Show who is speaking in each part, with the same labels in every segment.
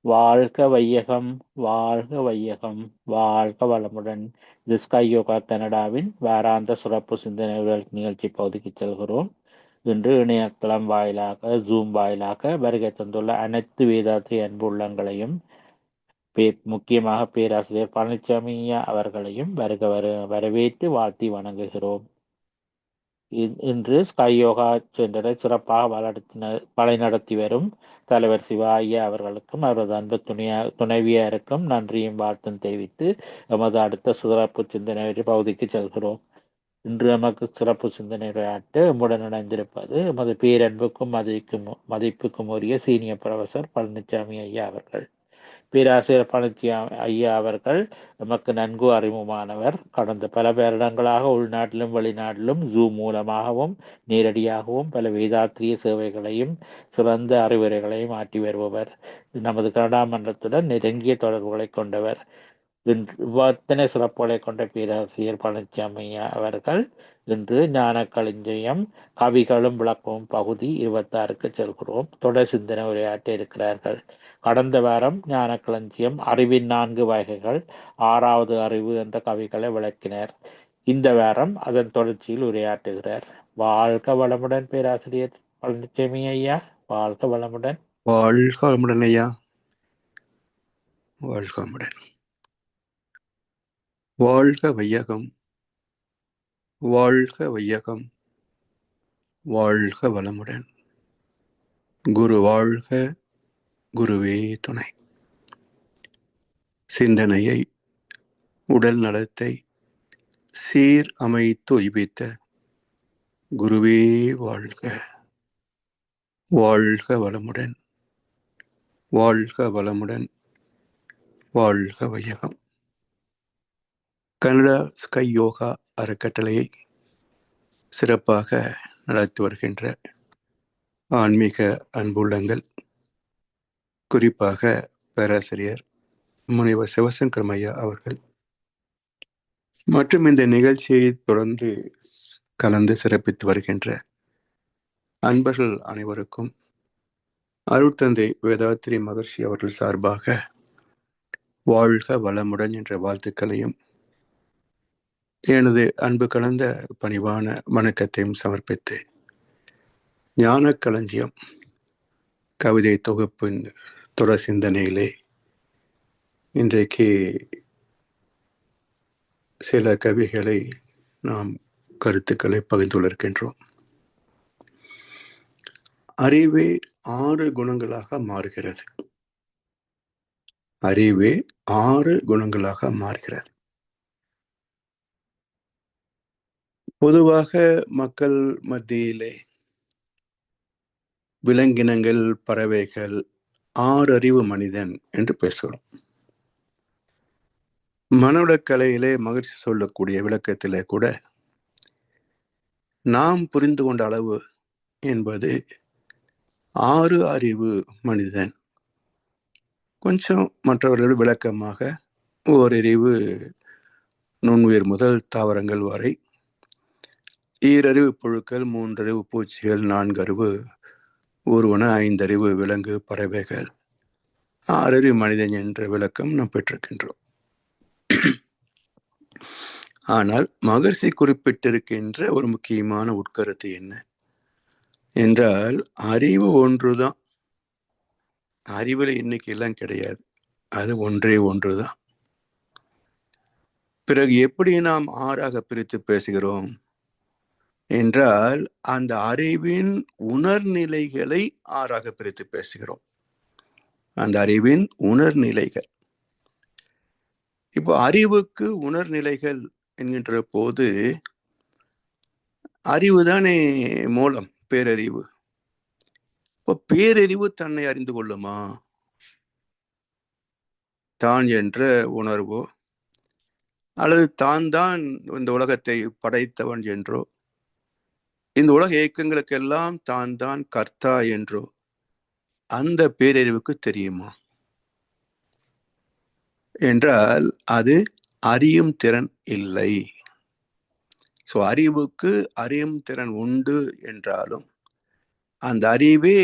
Speaker 1: வாழ்க வையகம், வாழ்க வையகம், வாழ்க வளமுடன். இது ஸ்கை யோகா கனடாவின் வாராந்த சிறப்பு சிந்தனைகள் நிகழ்ச்சி பகுதிக்கு செல்கிறோம். இன்று இணையதளம் வாயிலாக ஜூம் வாயிலாக வருகை தந்துள்ள அனைத்து வேதாத்திரி அன்பு உள்ளங்களையும் முக்கியமாக பேராசிரியர் பழனிசாமி அவர்களையும் வரவேற்று வாழ்த்தி வணங்குகிறோம். இன்று ஸ்கை யோகா சென்டரை சிறப்பாக வழிநடத்தி வரும் தலைவர் சிவா ஐயா அவர்களுக்கும் அவரது அன்பு துணைவியாருக்கும் நன்றியும் வாழ்த்தும் தெரிவித்து எமது அடுத்த சிறப்பு சிந்தனை பகுதிக்கு செல்கிறோம். இன்று நமக்கு சிறப்பு சிந்தனை விளையாட்டு நம்முடன் இணைந்திருப்பது எமது பேரன்புக்கும் மதிப்புக்கும் உரிய சீனியர் புரொஃபசர் பழனிசாமி ஐயா அவர்கள். பேராசிரியர் பழனிசாமி ஐயா அவர்கள் நமக்கு நன்கு அறிமுகமானவர். கடந்த பல வருடங்களாக உள்நாட்டிலும் வெளிநாட்டிலும் ஜூம் மூலமாகவும் நேரடியாகவும் பல வேதாத்திரிய சேவைகளையும் சிறந்த அறிவுரைகளையும் ஆற்றி வருபவர். நமது கனடா மன்றத்துடன் நெருங்கிய தொடர்புகளை கொண்டவர். இத்தனை சிறப்புகளை கொண்ட பேராசிரியர் பழனிசாமி அவர்கள் இன்று ஞான களஞ்சியம் கவிகளும் விளக்கமும் பகுதி 26க்கு செல்கிறோம். தொடர் சிந்தனை உரையாற்ற இருக்கிறார்கள். கடந்த வாரம் ஞான களஞ்சியம் அறிவின் 4 வகைகள் 6வது அறிவு என்ற கவிகளை விளக்கினர். இந்த வாரம் அதன் தொடர்ச்சியில் உரையாற்றுகிறார். வாழ்க வளமுடன் பேராசிரியர் பழனிசாமி ஐயா. வாழ்க வளமுடன்.
Speaker 2: வாழ்க வளமுடன் ஐயா. வாழ்க வளமுடன். வாழ்க வையகம், வாழ்க வையகம், வாழ்க வளமுடன். குரு வாழ்க, குருவே துணை. சிந்தனையை உடல் நலத்தை சீர் அமைத்து உய்வித்த குருவே வாழ்க. வாழ்க வளமுடன், வாழ்க வளமுடன், வாழ்க வையகம். கனடா ஸ்கை யோகா அறக்கட்டளையை சிறப்பாக நடத்தி வருகின்ற ஆன்மீக அன்புள்ளங்கள், குறிப்பாக பேராசிரியர் முனைவர் சிவசங்கர் ஐயா அவர்கள் மற்றும் இந்த நிகழ்ச்சியை தொடர்ந்து கலந்து சிறப்பித்து வருகின்ற அன்பர்கள் அனைவருக்கும் அருட்தந்தை வேதாத்திரி மகர்ஷி அவர்கள் சார்பாக வாழ்க வளமுடன் என்ற வாழ்த்துக்களையும் எனது அன்பு கலந்த பணிவான வணக்கத்தையும் சமர்ப்பித்து ஞான களஞ்சியம் கவிதை தொகுப்பின் தொடர் சிந்தனையிலே இன்றைக்கு சில கவிகளை நாம் கருத்துக்களை பகிர்ந்துள்ளிருக்கின்றோம். அறிவே 6 குணங்களாக மாறுகிறது. அறிவே 6 குணங்களாக மாறுகிறது. பொதுவாக மக்கள் மத்தியிலே விலங்கினங்கள், பறவைகள் 6 அறிவு மனிதன் என்று பேசுகிறோம். மனோடக்கலையிலே மகிழ்ச்சி சொல்லக்கூடிய விளக்கத்திலே கூட நாம் புரிந்து கொண்ட அளவு என்பது 6 அறிவு மனிதன். கொஞ்சம் மற்றவர்கள் விளக்கமாக ஓரறிவு நுண்ணுயிர் முதல் தாவரங்கள் வரை, 2 அறிவு புழுக்கள், 3 அறிவு பூச்சிகள், 4 அறிவு ஊர்வன, 5 அறிவு விலங்கு பறவைகள், 6 அறிவு மனிதன் என்ற விளக்கம் நாம் பெற்றிருக்கின்றோம். ஆனால் மகர்ஷி குறிப்பிட்டிருக்கின்ற ஒரு முக்கியமான உட்கருத்து என்ன என்றால், அறிவு ஒன்றுதான். அறிவுல இன்னைக்கு எல்லாம் கிடையாது, அது ஒன்றே ஒன்றுதான். பிறகு எப்படி நாம் 6ஆக பிரித்து பேசுகிறோம் என்றால், அந்த அறிவின் உணர்நிலைகளை 6ஆக பிரித்து பேசுகிறோம். அந்த அறிவின் உணர்நிலைகள். இப்போ அறிவுக்கு உணர்நிலைகள் என்கின்ற போது அறிவு தானே மூலம், பேரறிவு. இப்போ பேரறிவு தன்னை அறிந்து கொள்ளுமா? தான் என்ற உணர்வோ அல்லது தான் தான் இந்த உலகத்தை படைத்தவன் என்றோ, இந்த உலக இயக்கங்களுக்கெல்லாம் தான் தான் கர்த்தா என்றோ அந்த பேரறிவுக்கு தெரியுமா என்றால் அது அறியும் திறன் இல்லை. ஸோ அறிவுக்கு அறியும் திறன் உண்டு என்றாலும் அந்த அறிவே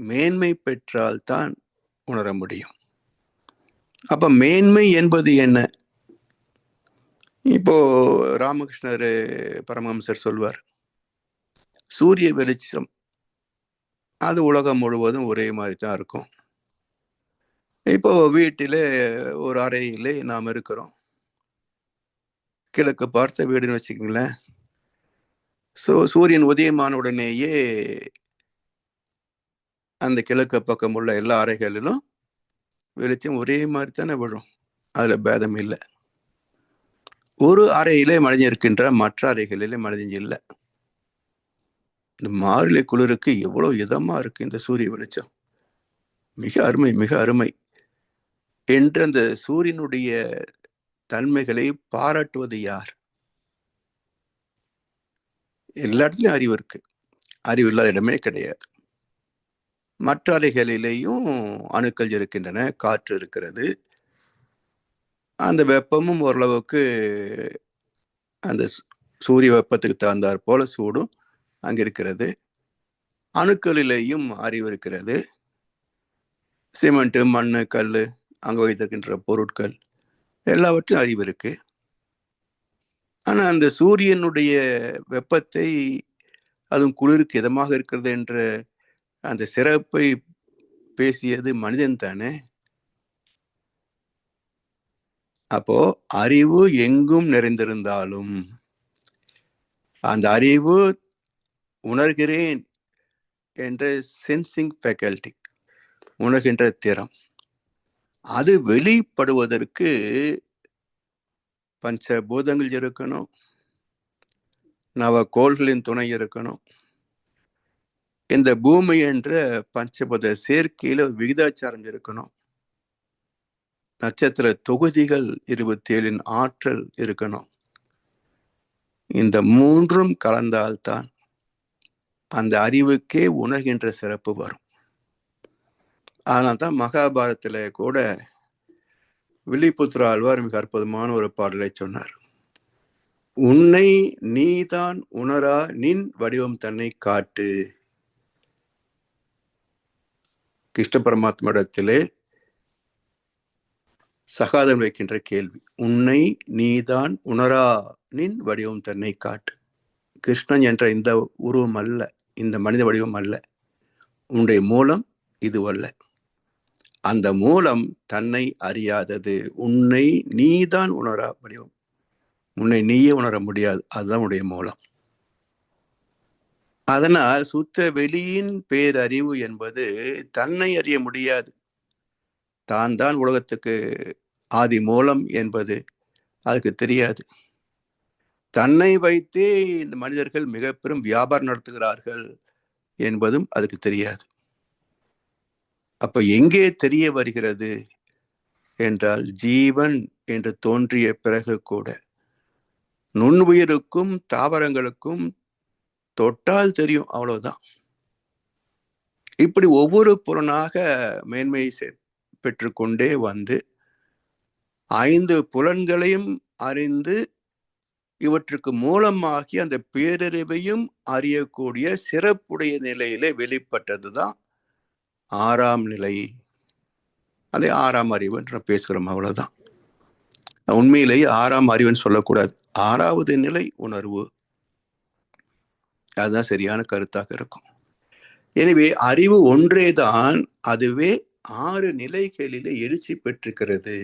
Speaker 2: மேன்மை பெற்றால்தான் உணர முடியும். அப்ப மேன்மை என்பது என்ன? இப்போ ராமகிருஷ்ணர் பரமஹம்சர் சொல்வார், சூரிய வெளிச்சம் அது உலகம் முழுவதும் ஒரே மாதிரி தான் இருக்கும். இப்போ வீட்டிலே ஒரு அறையிலே நாம் இருக்கிறோம், கிழக்கு பார்த்த வீடுன்னு வச்சுக்கோங்களேன். சூரியன் உதயமான உடனேயே அந்த கிழக்கு பக்கம் உள்ள எல்லா அறைகளிலும் வெளிச்சம் ஒரே மாதிரி தானே விழும், அதுல பேதம் இல்லை. ஒரு அறையிலே மனிதன் இருக்கின்ற, மற்ற அறைகளிலே மனிதன் இல்லை. இந்த மார்கழி குளிருக்கு எவ்வளவு இதமா இருக்கு இந்த சூரிய வெளிச்சம், மிக அருமை, மிக அருமை என்று அந்த சூரியனுடைய தன்மைகளை பாராட்டுவது யார்? எல்லா இடத்துலயும் அறிவு இருக்கு, அறிவு இல்லாத இடமே கிடையாது. மற்ற அறைகளிலேயும் அணுக்கள் இருக்கின்றன, காற்று இருக்கிறது, அந்த வெப்பமும் ஓரளவுக்கு அந்த சூரிய வெப்பத்துக்கு தகுந்தாற் போல சூடும் அங்க இருக்கிறது. அணுக்களிலேயும் அறிவு இருக்கிறது. சிமெண்ட், மண்ணு, கல், அங்க வைத்திருக்கின்ற பொருட்கள் எல்லாவற்றும் அறிவு இருக்கு. ஆனா அந்த சூரியனுடைய வெப்பத்தை, அதுவும் குளிருக்கு இதமாக இருக்கிறது என்ற அந்த சிறப்பை பேசியது மனிதன் தானே. அப்போ அறிவு எங்கும் நிறைந்திருந்தாலும் அந்த அறிவு உணர்கிறேன் என்ற சென்சிங் ஃபேக்கல்டி, உணர்கின்ற திறம், அது வெளிப்படுவதற்கு பஞ்சபூதங்கள் இருக்கணும், நவகோள்களின் துணை இருக்கணும். இந்த பூமி என்ற பஞ்சபூத சேர்க்கையில விகிதாச்சாரம் இருக்கணும். நட்சத்திர தொகுதிகள் 27 ஆற்றல் இருக்கணும். இந்த மூன்றும் கலந்தால்தான் அந்த அறிவுக்கே உணர்கின்ற சிறப்பு வரும். அதனால்தான் மகாபாரதத்திலே கூட வில்லிபுத்திர ஆழ்வார் மிக அற்புதமான ஒரு பாடலை சொன்னார். உன்னை நீதான் உணரா நின் வடிவம் தன்னை காட்டு. கிருஷ்ண பரமாத்மாவிடத்திலே சகாதம் வைக்கின்ற கேள்வி, உன்னை நீதான் உணரா நின் வடிவம் தன்னை காட்டு. கிருஷ்ணன் என்ற இந்த உருவம் அல்ல, இந்த மனித வடிவம் அல்ல, உன்னுடைய மூலம் இதுவல்ல. அந்த மூலம் தன்னை அறியாதது. உன்னை நீதான் உணரா வடிவம், உன்னை நீயே உணர முடியாது, அதுதான் உன்னுடைய மூலம். அதனால் சுத்த வெளியின் பேரறிவு என்பது தன்னை அறிய முடியாது. தான் தான் உலகத்துக்கு ஆதி மூலம் என்பது அதுக்கு தெரியாது. தன்னை வைத்தே இந்த மனிதர்கள் மிக பெரும் வியாபாரம் நடத்துகிறார்கள் என்பதும் அதுக்கு தெரியாது. அப்ப எங்கே தெரிய வருகிறது என்றால், ஜீவன் என்று தோன்றிய பிறகு கூட நுண்ணுயிருக்கு தாவரங்களுக்கும் தொட்டால் தெரியும், அவ்வளவுதான். இப்படி ஒவ்வொரு புலனாக மேன்மை பெற்றுக்கொண்டே வந்து 5 புலன்களையும் அறிந்து இவற்றுக்கு மூலமாகி அந்த பேரறிவையும் அறியக்கூடிய சிறப்புடைய நிலையிலே வெளிப்பட்டதுதான் 6ஆம் நிலை. அதை 6ஆம் அறிவு என்று பேசுகிறோம், அவ்வளவுதான். உண்மையிலேயே 6ஆம் அறிவுன்னு சொல்லக்கூடாது, 6வது நிலை உணர்வு. அதுதான் சரியான கருத்தாக இருக்கும். எனவே அறிவு ஒன்றேதான், அதுவே 6 நிலைகளிலே எழுச்சி பெற்றிருக்கிறது,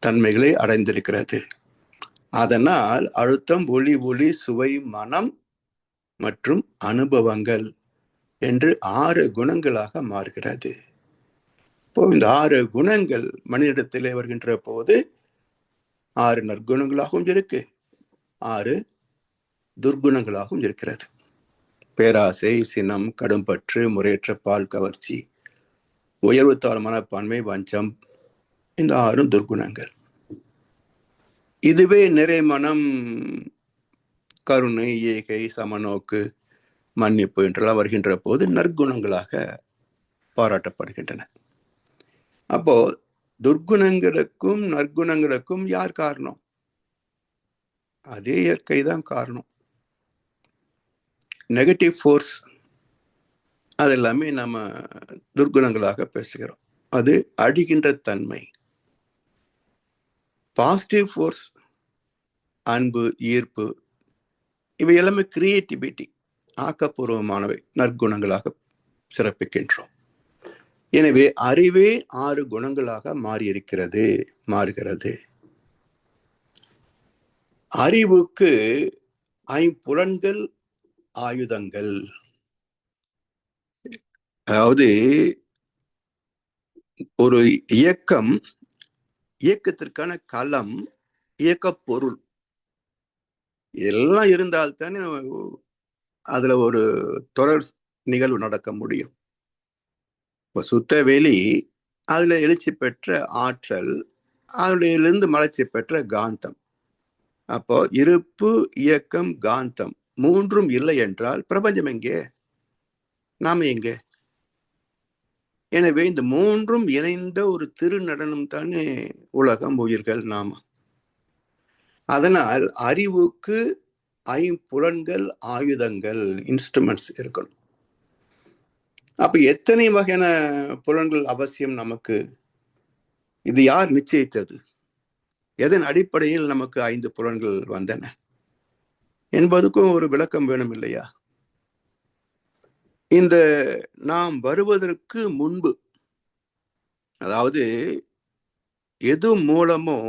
Speaker 2: தன்மைகளை அடைந்திருக்கிறது. அதனால் அழுத்தம், ஒளி, சுவை, மனம் மற்றும் அனுபவங்கள் என்று 6 குணங்களாக மாறுகிறது. இப்போ இந்த 6 குணங்கள் மனிதனிடத்திலே வருகின்ற போது 6 நற்குணங்களாகவும் இருக்கு, 6 துர்குணங்களாகவும் இருக்கிறது. பேராசை, சினம், கடும்பற்று, முறையற்ற பால் கவர்ச்சி, உயர்வு தாழ் மனப்பான்மை, வஞ்சம், இந்த 6 துர்குணங்கள். இதுவே நிறைமனம், கருணை, ஈகை, சமநோக்கு, மன்னிப்பு என்றெல்லாம் வருகின்ற போது நற்குணங்களாக பாராட்டப்படுகின்றன. அப்போ துர்குணங்களுக்கும் நற்குணங்களுக்கும் யார் காரணம்? அதே இயற்கை தான் காரணம். நெகட்டிவ் ஃபோர்ஸ் அது எல்லாமே நம்ம துர்குணங்களாக பேசுகிறோம். அது அழிகின்ற தன்மை. பாசிட்டிவ் ஃபோர்ஸ், அன்பு, ஈர்ப்பு, இவை எல்லாமே கிரியேட்டிவிட்டி, ஆக்கப்பூர்வமானவை, நற்குணங்களாக சிறப்பிக்கின்றோம். எனவே அறிவே 6 குணங்களாக மாறுகிறது. அறிவுக்கு 5 புலன்கள் ஆயுதங்கள். அதாவது ஒரு இயக்கத்திற்கான களம், இயக்க பொருள் எல்லாம் இருந்தால்தானே அதுல ஒரு தொடர் நிகழ்வு நடக்க முடியும். இப்ப சுத்தவெளி, அதுல எழுச்சி பெற்ற ஆற்றல், அதிலிருந்து மலர்ச்சி பெற்ற காந்தம். அப்போ இருப்பு, இயக்கம், காந்தம் 3ம் இல்லை என்றால் பிரபஞ்சம் எங்கே? நாம எங்கே? எனவே இந்த 3ம் இணைந்த ஒரு திருநடனம் தானே உலகம், உயிர்கள், நாம. அதனால் அறிவுக்கு 5 புலன்கள், ஆயுதங்கள், இன்ஸ்ட்ருமெண்ட்ஸ் இருக்கணும். அப்ப எத்தனை வகையான புலன்கள் அவசியம் நமக்கு? இது யார் நிச்சயித்தது? எதன் அடிப்படையில் நமக்கு 5 புலன்கள் வந்தன என்பதுக்கும் ஒரு விளக்கம் வேணும் இல்லையா? இந்த நாம் வருவதற்கு முன்பு, அதாவது எது மூலமோ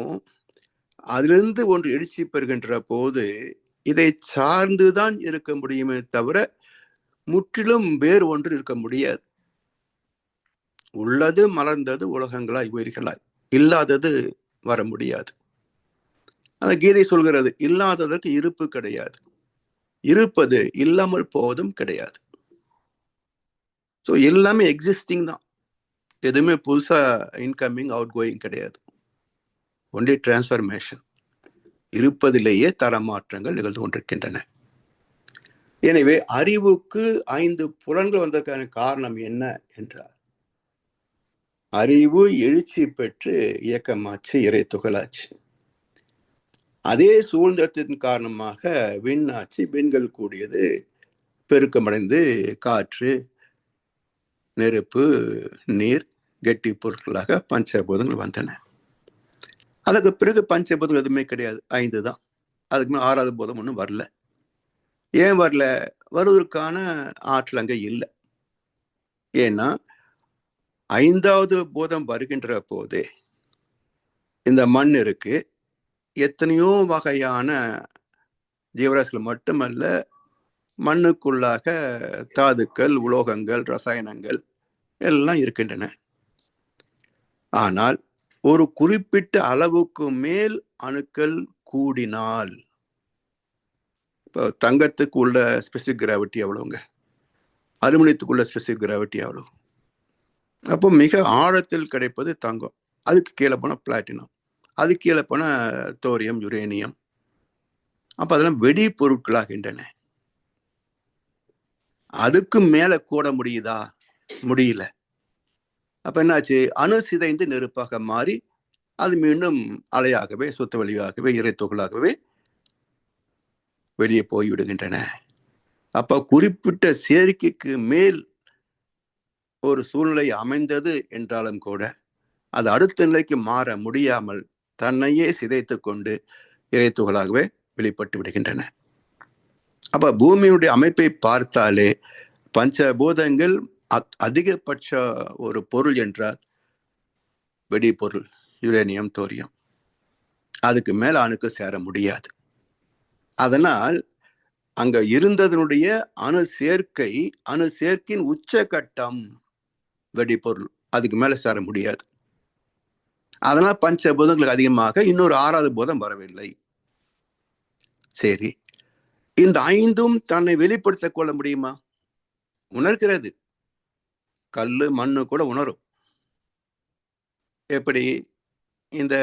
Speaker 2: அதிலிருந்து ஒன்று எழுச்சி பெறுகின்ற போது இதை சார்ந்துதான் இருக்க முடியுமே தவிர முற்றிலும் வேறு ஒன்று இருக்க முடியாது. உள்ளது மலர்ந்தது உலகங்களாய் உயிர்களாய், இல்லாதது வர முடியாது. அந்த கீதை சொல்கிறது, இல்லாததற்கு இருப்பு கிடையாது, இருப்பது இல்லாமல் போவதும் கிடையாது. ஸோ எல்லாமே எக்ஸிஸ்டிங் தான், எதுவுமே புதுசா இன்கமிங் அவுட் கோயிங் கிடையாது. Only transformation. இருப்பதிலேயே தரமாற்றங்கள் நிகழ்ந்து கொண்டிருக்கின்றன. எனவே அறிவுக்கு 5 புலன்கள் வந்ததற்கான காரணம் என்ன என்றால், அறிவு எழுச்சி பெற்று இயக்கமாச்சு, இறை துகளாச்சு. அதே சூழ்நிலத்தின் காரணமாக விண்ணாச்சு, விண்கள் கூடியது, பெருக்கமடைந்து காற்று, நெருப்பு, நீர், கெட்டி பொருட்களாக பஞ்சபூதங்கள் வந்தன. அதுக்கு பிறகு பஞ்சபூதங்கள் எதுவுமே கிடையாது, 5 தான். அதுக்கு மேலே 6வது பூதம் ஒன்றும் வரல. ஏன் வரல? வருவதற்கான ஆற்றல் அங்கே இல்லை. ஏன்னா 5வது பூதம் வருகின்ற போதே இந்த மண் இருக்கு, எத்தனையோ வகையான ஜீவராசிகள் மட்டுமல்ல, மண்ணுக்குள்ளாக தாதுக்கள், உலோகங்கள், ரசாயனங்கள் எல்லாம் இருக்கின்றன. ஆனால் ஒரு குறிப்பிட்ட அளவுக்கு மேல் அணுக்கள் கூடினால், இப்போ தங்கத்துக்கு உள்ள ஸ்பெசிபிக் கிராவிட்டி எவ்வளவுங்க? அலுமினியத்துக்குள்ள ஸ்பெசிபிக் கிராவிட்டி எவ்வளவு? அப்போ மிக ஆழத்தில் கிடைப்பது தங்கம், அதுக்கு கீழே போன பிளாட்டினம், அதுக்கு கீழே போன தோரியம், யுரேனியம். அப்ப அதெல்லாம் வெடி பொருட்களாகின்றன. அதுக்கு மேல கூட முடியுதா? முடியல. அப்ப என்னாச்சு? அணு சிதைந்து நெருப்பாக மாறி அது மீண்டும் அலையாகவே, சுத்த வழியாகவே, இறை துகளாகவே வெளியே போய்விடுகின்றன. அப்ப குறிப்பிட்ட சேர்க்கைக்கு மேல் ஒரு சூழ்நிலை அமைந்தது என்றாலும் கூட அது அடுத்த நிலைக்கு மாற முடியாமல் தன்னையே சிதைத்து கொண்டு இறை துகளாகவே வெளிப்பட்டு விடுகின்றன. அப்ப பூமியுடைய அமைப்பை பார்த்தாலே பஞ்சபூதங்கள் அதிகபட்ச ஒரு பொருள் என்றால் வெடிபொருள், யுரேனியம், தோரியம். அதுக்கு மேல அணுக்கு சேர முடியாது. அதனால் அங்க இருந்ததனுடைய அணு சேர்க்கையின் உச்சகட்டம் வெடிபொருள், அதுக்கு மேல சேர முடியாது. அதனால பஞ்சபூதங்களுக்கு அதிகமாக இன்னொரு 6வது பூதம் வரவில்லை. சரி, இந்த 5ம் தன்னை வெளிப்படுத்திக் கொள்ள முடியுமா? உணர்கிறது. கல்லு, மண்ணு கூட உணரும். எப்படி? இந்த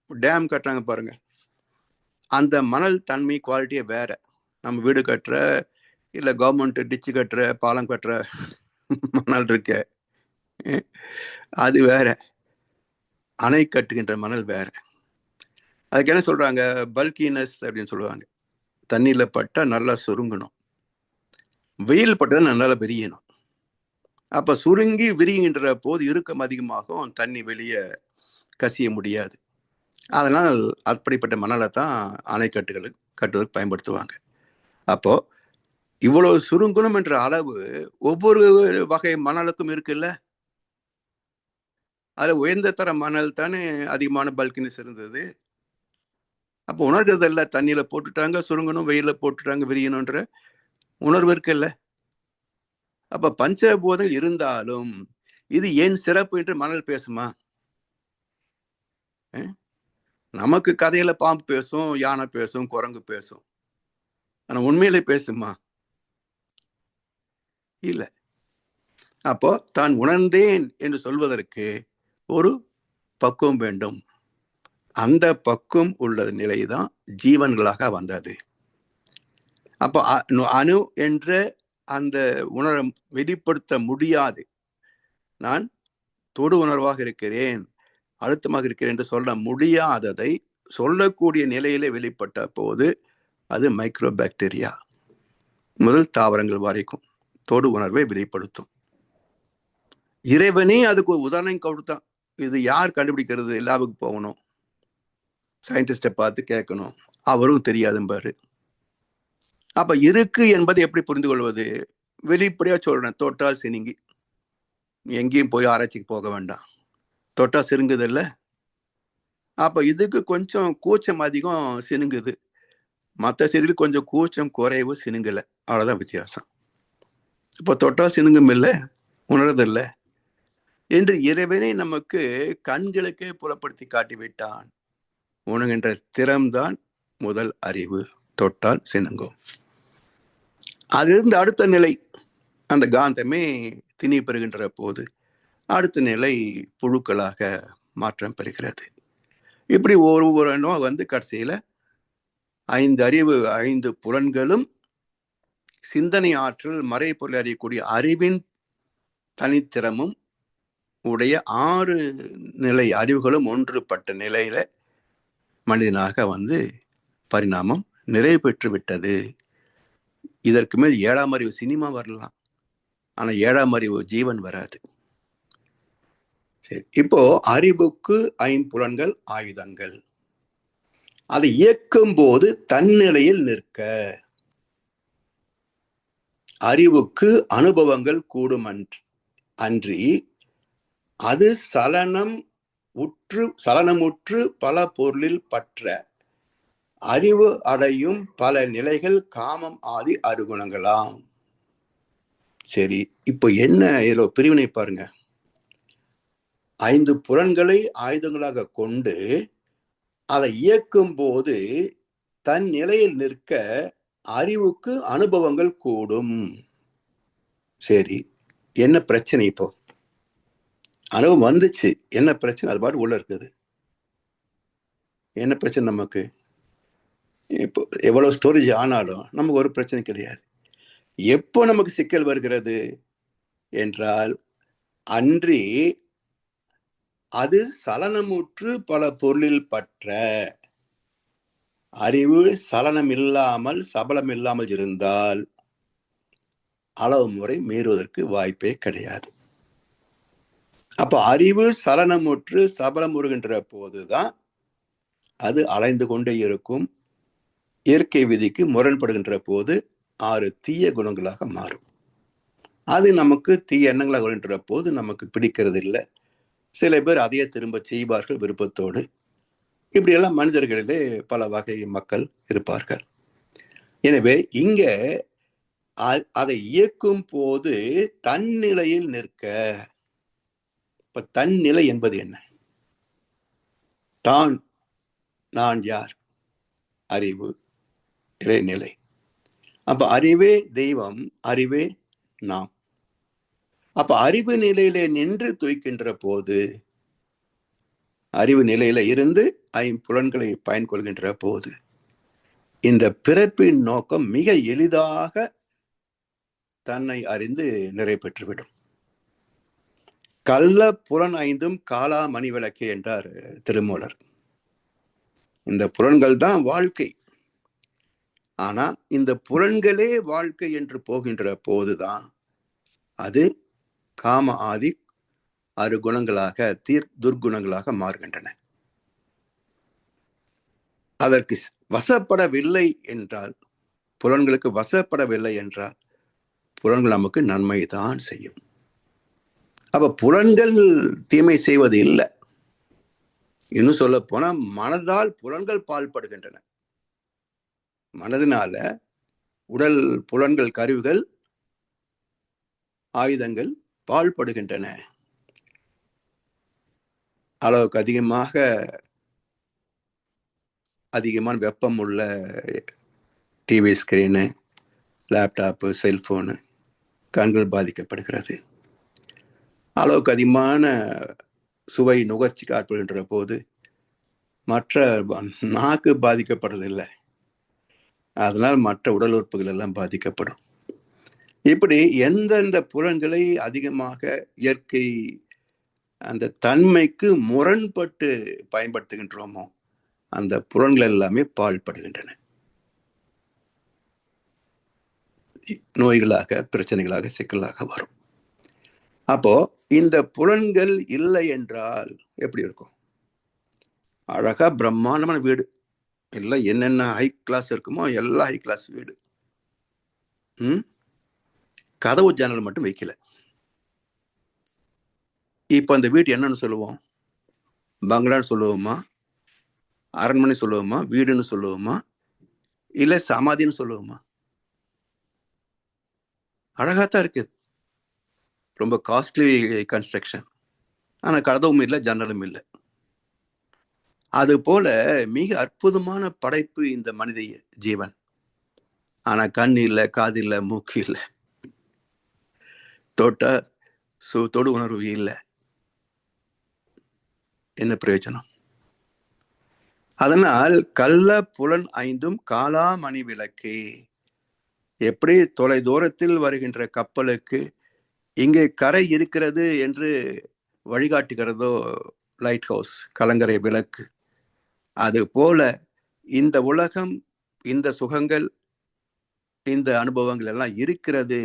Speaker 2: டேம் கட்டுறாங்க பாருங்க, அந்த மணல் தன்மை குவாலிட்டியே வேற. நம்ம வீடு கட்டுற, இல்ல கவர்மெண்ட் டிச்சு கட்டுற, பாலம் கட்டுற மணல் இருக்க, அது வேற. அணை கட்டுகின்ற மணல் வேற. அதுக்கு என்ன சொல்றாங்க? பல்கினஸ் அப்படின்னு சொல்லுவாங்க. தண்ணியில பட்டா நல்லா சுருங்கணும், வெயில் பட்டதை நல்லா விரியணும். அப்ப சுருங்கி விரிகின்ற போது இறுக்கம் அதிகமாகும், தண்ணி வெளியே கசிய முடியாது. அதனால் அப்படிப்பட்ட மணலை தான் அணைக்கட்டுகளுக்கு கட்டுவதற்கு பயன்படுத்துவாங்க. அப்போ இவ்வளவு சுருங்கணும் என்ற அளவு ஒவ்வொரு வகை மணலுக்கும் இருக்குல்ல. அதுல உயர்ந்த தர மணல் தானே அதிகமான பல்கினஸ் இருந்தது. அப்போ உணர்றது இல்ல, தண்ணியில போட்டுட்டாங்க சுருங்கணும், வெயில போட்டுட்டாங்க விரியணும்ன்ற உணர்வு இருக்குல்ல. அப்ப பஞ்சபூதங்கள் இருந்தாலும் இது ஏன் சிறப்பு என்று மணல் பேசுமா? நமக்கு கதையில பாம்பு பேசும், யானை பேசும், குரங்கு பேசும். ஆனா உண்மையிலே பேசுமா? இல்ல. அப்போ தான் உணர்ந்தேன் என்று சொல்வதற்கு ஒரு பக்குவம் வேண்டும். அந்த பக்குவம் உள்ள நிலைதான் ஜீவன்களாக வந்தது. அப்போ அணு என்ற அந்த உணர வெளிப்படுத்த முடியாது. நான் தொடு உணர்வாக இருக்கிறேன், அழுத்தமாக இருக்கிறேன் என்று சொல்ல முடியாததை சொல்லக்கூடிய நிலையிலே வெளிப்பட்ட போது அது மைக்ரோ பாக்டீரியா முதல் தாவரங்கள் வரைக்கும் தொடு உணர்வை வெளிப்படுத்தும். இறைவனே அதுக்கு ஒரு உதாரணம் கொடுத்தான். இது யார் கண்டுபிடிக்கிறது? லேபுக்கு போகணும், சயின்டிஸ்டை பார்த்து கேட்கணும், அவரும் தெரியாதும்பாரு. அப்ப இருக்கு என்பதை எப்படி புரிந்து கொள்வது? வெளிப்படையா சொல்றேன், தொட்டால் சினுங்கி. எங்கேயும் போய் ஆராய்ச்சிக்கு போக வேண்டாம், தொட்டா சிறுங்குது இல்ல. அப்ப இதுக்கு கொஞ்சம் கூச்சம் அதிகம், சினுங்குது. மற்ற செடியில் கொஞ்சம் கூச்சம் குறைவு, சினுங்கல. அவ்வளவுதான் வித்தியாசம். இப்போ தொட்டா சினுங்கும் இல்லை, உணர்றதில்ல என்று இறைவனை நமக்கு கண்களுக்கே புலப்படுத்தி காட்டிவிட்டான். உணர்கின்ற திறம்தான் முதல் அறிவு, தொட்டால் சினுங்கும். அதிலிருந்து அடுத்த நிலை அந்த காந்தமே திணி பெறுகின்ற போது அடுத்த நிலை புழுக்களாக மாற்றம் பெறுகிறது. இப்படி ஒவ்வொருவனும் வந்து கடைசியில 5 அறிவு, 5 புலன்களும் சிந்தனை ஆற்றல், மறைபொருள் அறியக்கூடிய அறிவின் தனித்திறமும் உடைய 6 நிலை அறிவுகளும் ஒன்றுபட்ட நிலையில மனிதனாக வந்து பரிணாமம் நிறைவு பெற்று விட்டது. இதற்கு மேல் 7ஆம் அறிவு சினிமா வரலாம், ஆனா 7ஆம் அறிவு ஜீவன் வராது. சரி, இப்போ அறிவுக்கு 5 ஆயுதங்கள். அதை இயக்கும் போது தன்னிலையில் நிற்க. அறிவுக்கு அனுபவங்கள் கூடும் அன்றி அது சலனமுற்று பல பொருளில் பற்ற அறிவு அடையும் பல நிலைகள் காமம் ஆதி அருகுணங்களாம். சரி, இப்போ என்ன இதுல பிரிவினை பாருங்க. 5 புலன்களை ஆயுதங்களாக கொண்டு அதை இயக்கும் போது தன் நிலையில் நிற்க அறிவுக்கு அனுபவங்கள் கூடும். சரி, என்ன பிரச்சனை? இப்போ அனுபவம் வந்துச்சு, என்ன பிரச்சனை? அது பாட்டு உள்ள இருக்குது. என்ன பிரச்சனை நமக்கு? இப்போ எவ்வளவு ஸ்டோரேஜ் ஆனாலும் நமக்கு ஒரு பிரச்சனை கிடையாது. எப்போ நமக்கு சிக்கல் வருகிறது என்றால், அன்றி அது சலனமுற்று பல பொருளில் பற்ற. அறிவு சலனம் இல்லாமல் சபலம் இல்லாமல் இருந்தால் அளவு முறை மீறுவதற்கு வாய்ப்பே கிடையாது. அப்ப அறிவு சலனமுற்று சபலம் உறுகின்ற போதுதான் அது அலைந்து கொண்டே இருக்கும். இயற்கை விதிக்கு முரண்படுகின்ற போது 6 தீய குணங்களாக மாறும். அது நமக்கு தீய எண்ணங்களாக வருகின்ற போது நமக்கு பிடிக்கிறது இல்லை. சில பேர் அதையே திரும்ப செய்வார்கள் விருப்பத்தோடு. இப்படியெல்லாம் மனிதர்களிலே பல வகை மக்கள் இருப்பார்கள். எனவே இங்க அதை இயக்கும் போது தன்னிலையில் நிற்க. இப்ப தன்னிலை என்பது என்ன? தான், நான் யார்? அறிவு, இறைநிலை. அப்ப அறிவே தெய்வம், அறிவே நாம். அப்ப அறிவு நிலையிலே நின்று துய்க்கின்ற போது, அறிவு நிலையில இருந்து 5 புலன்களை பயன்கொள்கின்ற போது இந்த பிறப்பின் நோக்கம் மிக எளிதாக தன்னை அறிந்து நிறைவு பெற்றுவிடும். கள்ள புலன் 5ம் காலா மணி விளக்கே என்றார் திருமூலர். இந்த புலன்கள் தான் வாழ்க்கை. ஆனா இந்த புலன்களே வாழ்க்கை என்று போகின்ற போதுதான் அது காம ஆதி 6 குணங்களாக துர்குணங்களாக மாறுகின்றன. அதற்கு வசப்படவில்லை என்றால், புலன்களுக்கு வசப்படவில்லை என்றால் புலன்கள் நமக்கு நன்மை தான் செய்யும். அப்ப புலன்கள் தீமை செய்வது இல்லை. இன்னும் சொல்ல போனா மனதால் புலன்கள் பால்படுகின்றன. மனதினால உடல் புலன்கள் கருவிகள் ஆயுதங்கள் பால்படுகின்றன. அளவுக்கு அதிகமான வெப்பம் உள்ள டிவி ஸ்கிரீனு, லேப்டாப்பு, செல்போனு கண்கள் பாதிக்கப்படுகிறது. அளவுக்கு அதிகமான சுவை நுகர்ச்சிக்கு ஆட்படுகின்ற போது மற்ற நாக்கு பாதிக்கப்படுறதில்லை. அதனால் மற்ற உடல் உறுப்புகள் எல்லாம் பாதிக்கப்படும். இப்படி எந்தெந்த புலன்களை அதிகமாக இயற்கை அந்த தன்மைக்கு முரண்பட்டு பயன்படுத்துகின்றோமோ அந்த புலன்கள் எல்லாமே பாழ்படுகின்றன. நோய்களாக, பிரச்சனைகளாக, சிக்கலாக வரும். அப்போ இந்த புலன்கள் இல்லை என்றால் எப்படி இருக்கும்? அழகா பிரம்மாண்டமான வீடு, எல்லாம் என்னென்ன ஹை கிளாஸ் இருக்குமோ எல்லாம் ஹை கிளாஸ் வீடு. கதவு ஜன்னல் மட்டும் வைக்கல. இப்ப அந்த வீட்டு என்னன்னு சொல்லுவோம்? பங்களான்னு சொல்லுவோமா, அரண்மனை சொல்லுவோமா, வீடுன்னு சொல்லுவோமா, இல்ல சமாதின்னு சொல்லுவோமா? அழகாத்தான் இருக்குது, ரொம்ப காஸ்ட்லி கன்ஸ்ட்ரக்ஷன். ஆனா கதவும் இல்லை, ஜன்னலும் இல்லை. அது போல மிக அற்புதமான படைப்பு இந்த மனித ஜீவன். ஆனா கண் இல்லை, காது இல்லை, மூக்கு இல்லை, தொடு உணர்வு இல்லை. என்ன பிரயோஜனம்? அதனால் கள்ள புலன் ஐந்தும் காலாமணி விளக்கு. எப்படி தொலை தூரத்தில் வருகின்ற கப்பலுக்கு இங்கே கரை இருக்கிறது என்று வழிகாட்டுகிறதோ லைட் ஹவுஸ், கலங்கரை விளக்கு, அது போல இந்த உலகம், இந்த சுகங்கள், இந்த அனுபவங்கள் எல்லாம் இருக்கிறது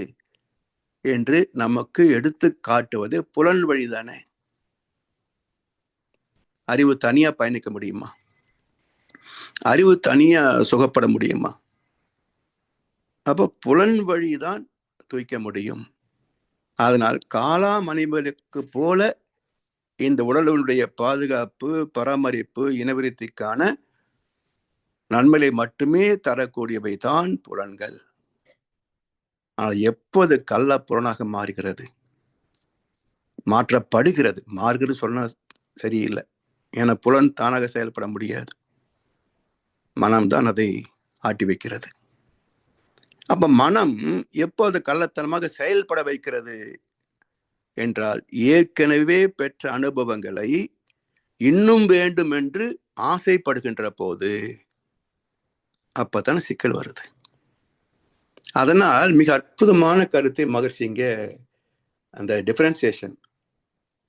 Speaker 2: என்று நமக்கு எடுத்து காட்டுவது புலன் வழிதானே. அறிவு தனியா பயணிக்க முடியுமா? அறிவு தனியா சுகப்பட முடியுமா? அப்போ புலன் வழிதான் தூய்க்க முடியும். அதனால் காலாமணிகளுக்கு போல இந்த உடலுடைய பாதுகாப்பு, பராமரிப்பு, இனவிருத்திக்கான நன்மையை மட்டுமே தரக்கூடியவை தான் புலன்கள். ஆனால் எப்போது கள்ள புலனாக மாறுகிறது, மாற்றப்படுகிறது, மாறுகிறது சொன்னா சரியில்லை. ஏன்னா புலன் தானாக செயல்பட முடியாது, மனம்தான் அதை ஆட்டி வைக்கிறது. அப்ப மனம் எப்போது கள்ளத்தனமாக செயல்பட வைக்கிறது என்றால், ஏற்கனவே பெற்ற அனுபவங்களை இன்னும் வேண்டும் என்று ஆசைப்படுகின்ற போது அப்பதான் சிக்கல் வருது. அதனால் மிக அற்புதமான கருத்தை மகர்ஷி இங்க அந்த டிஃபரன்சியேஷன்,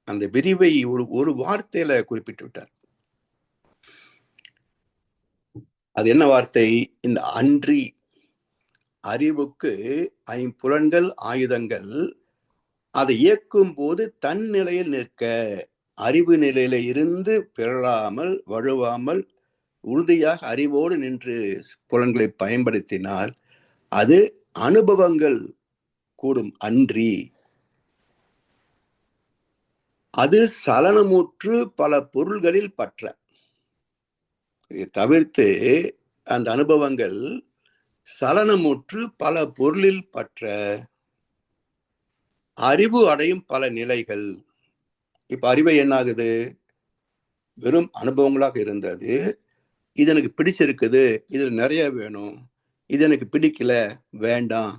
Speaker 2: அந்த விரிவை ஒரு வார்த்தையில குறிப்பிட்டு விட்டார். அது என்ன வார்த்தை? இந்த அன்றி, அறிவுக்கு ஐம்புலன்கள் ஆயுதங்கள், அதை இயக்கும் போது தன் நிலையில் நிற்க, அறிவு நிலையில இருந்து பிறழாமல் வழுவாமல் உறுதியாக அறிவோடு நின்று புலன்களை பயன்படுத்தினால் அது அனுபவங்கள் கூடும். அன்றி அது சலனமுற்று பல பொருள்களில் பற்ற. இதை தவிர்த்து அந்த அனுபவங்கள் சலனமுற்று பல பொருளில் பற்ற அறிவு அடையும் பல நிலைகள். இப்ப அறிவை என்ன ஆகுது? வெறும் அனுபவங்களாக இருந்தது, இது எனக்கு பிடிச்சிருக்குது, இதுல நிறைய வேணும், இது எனக்கு பிடிக்கல, வேண்டாம்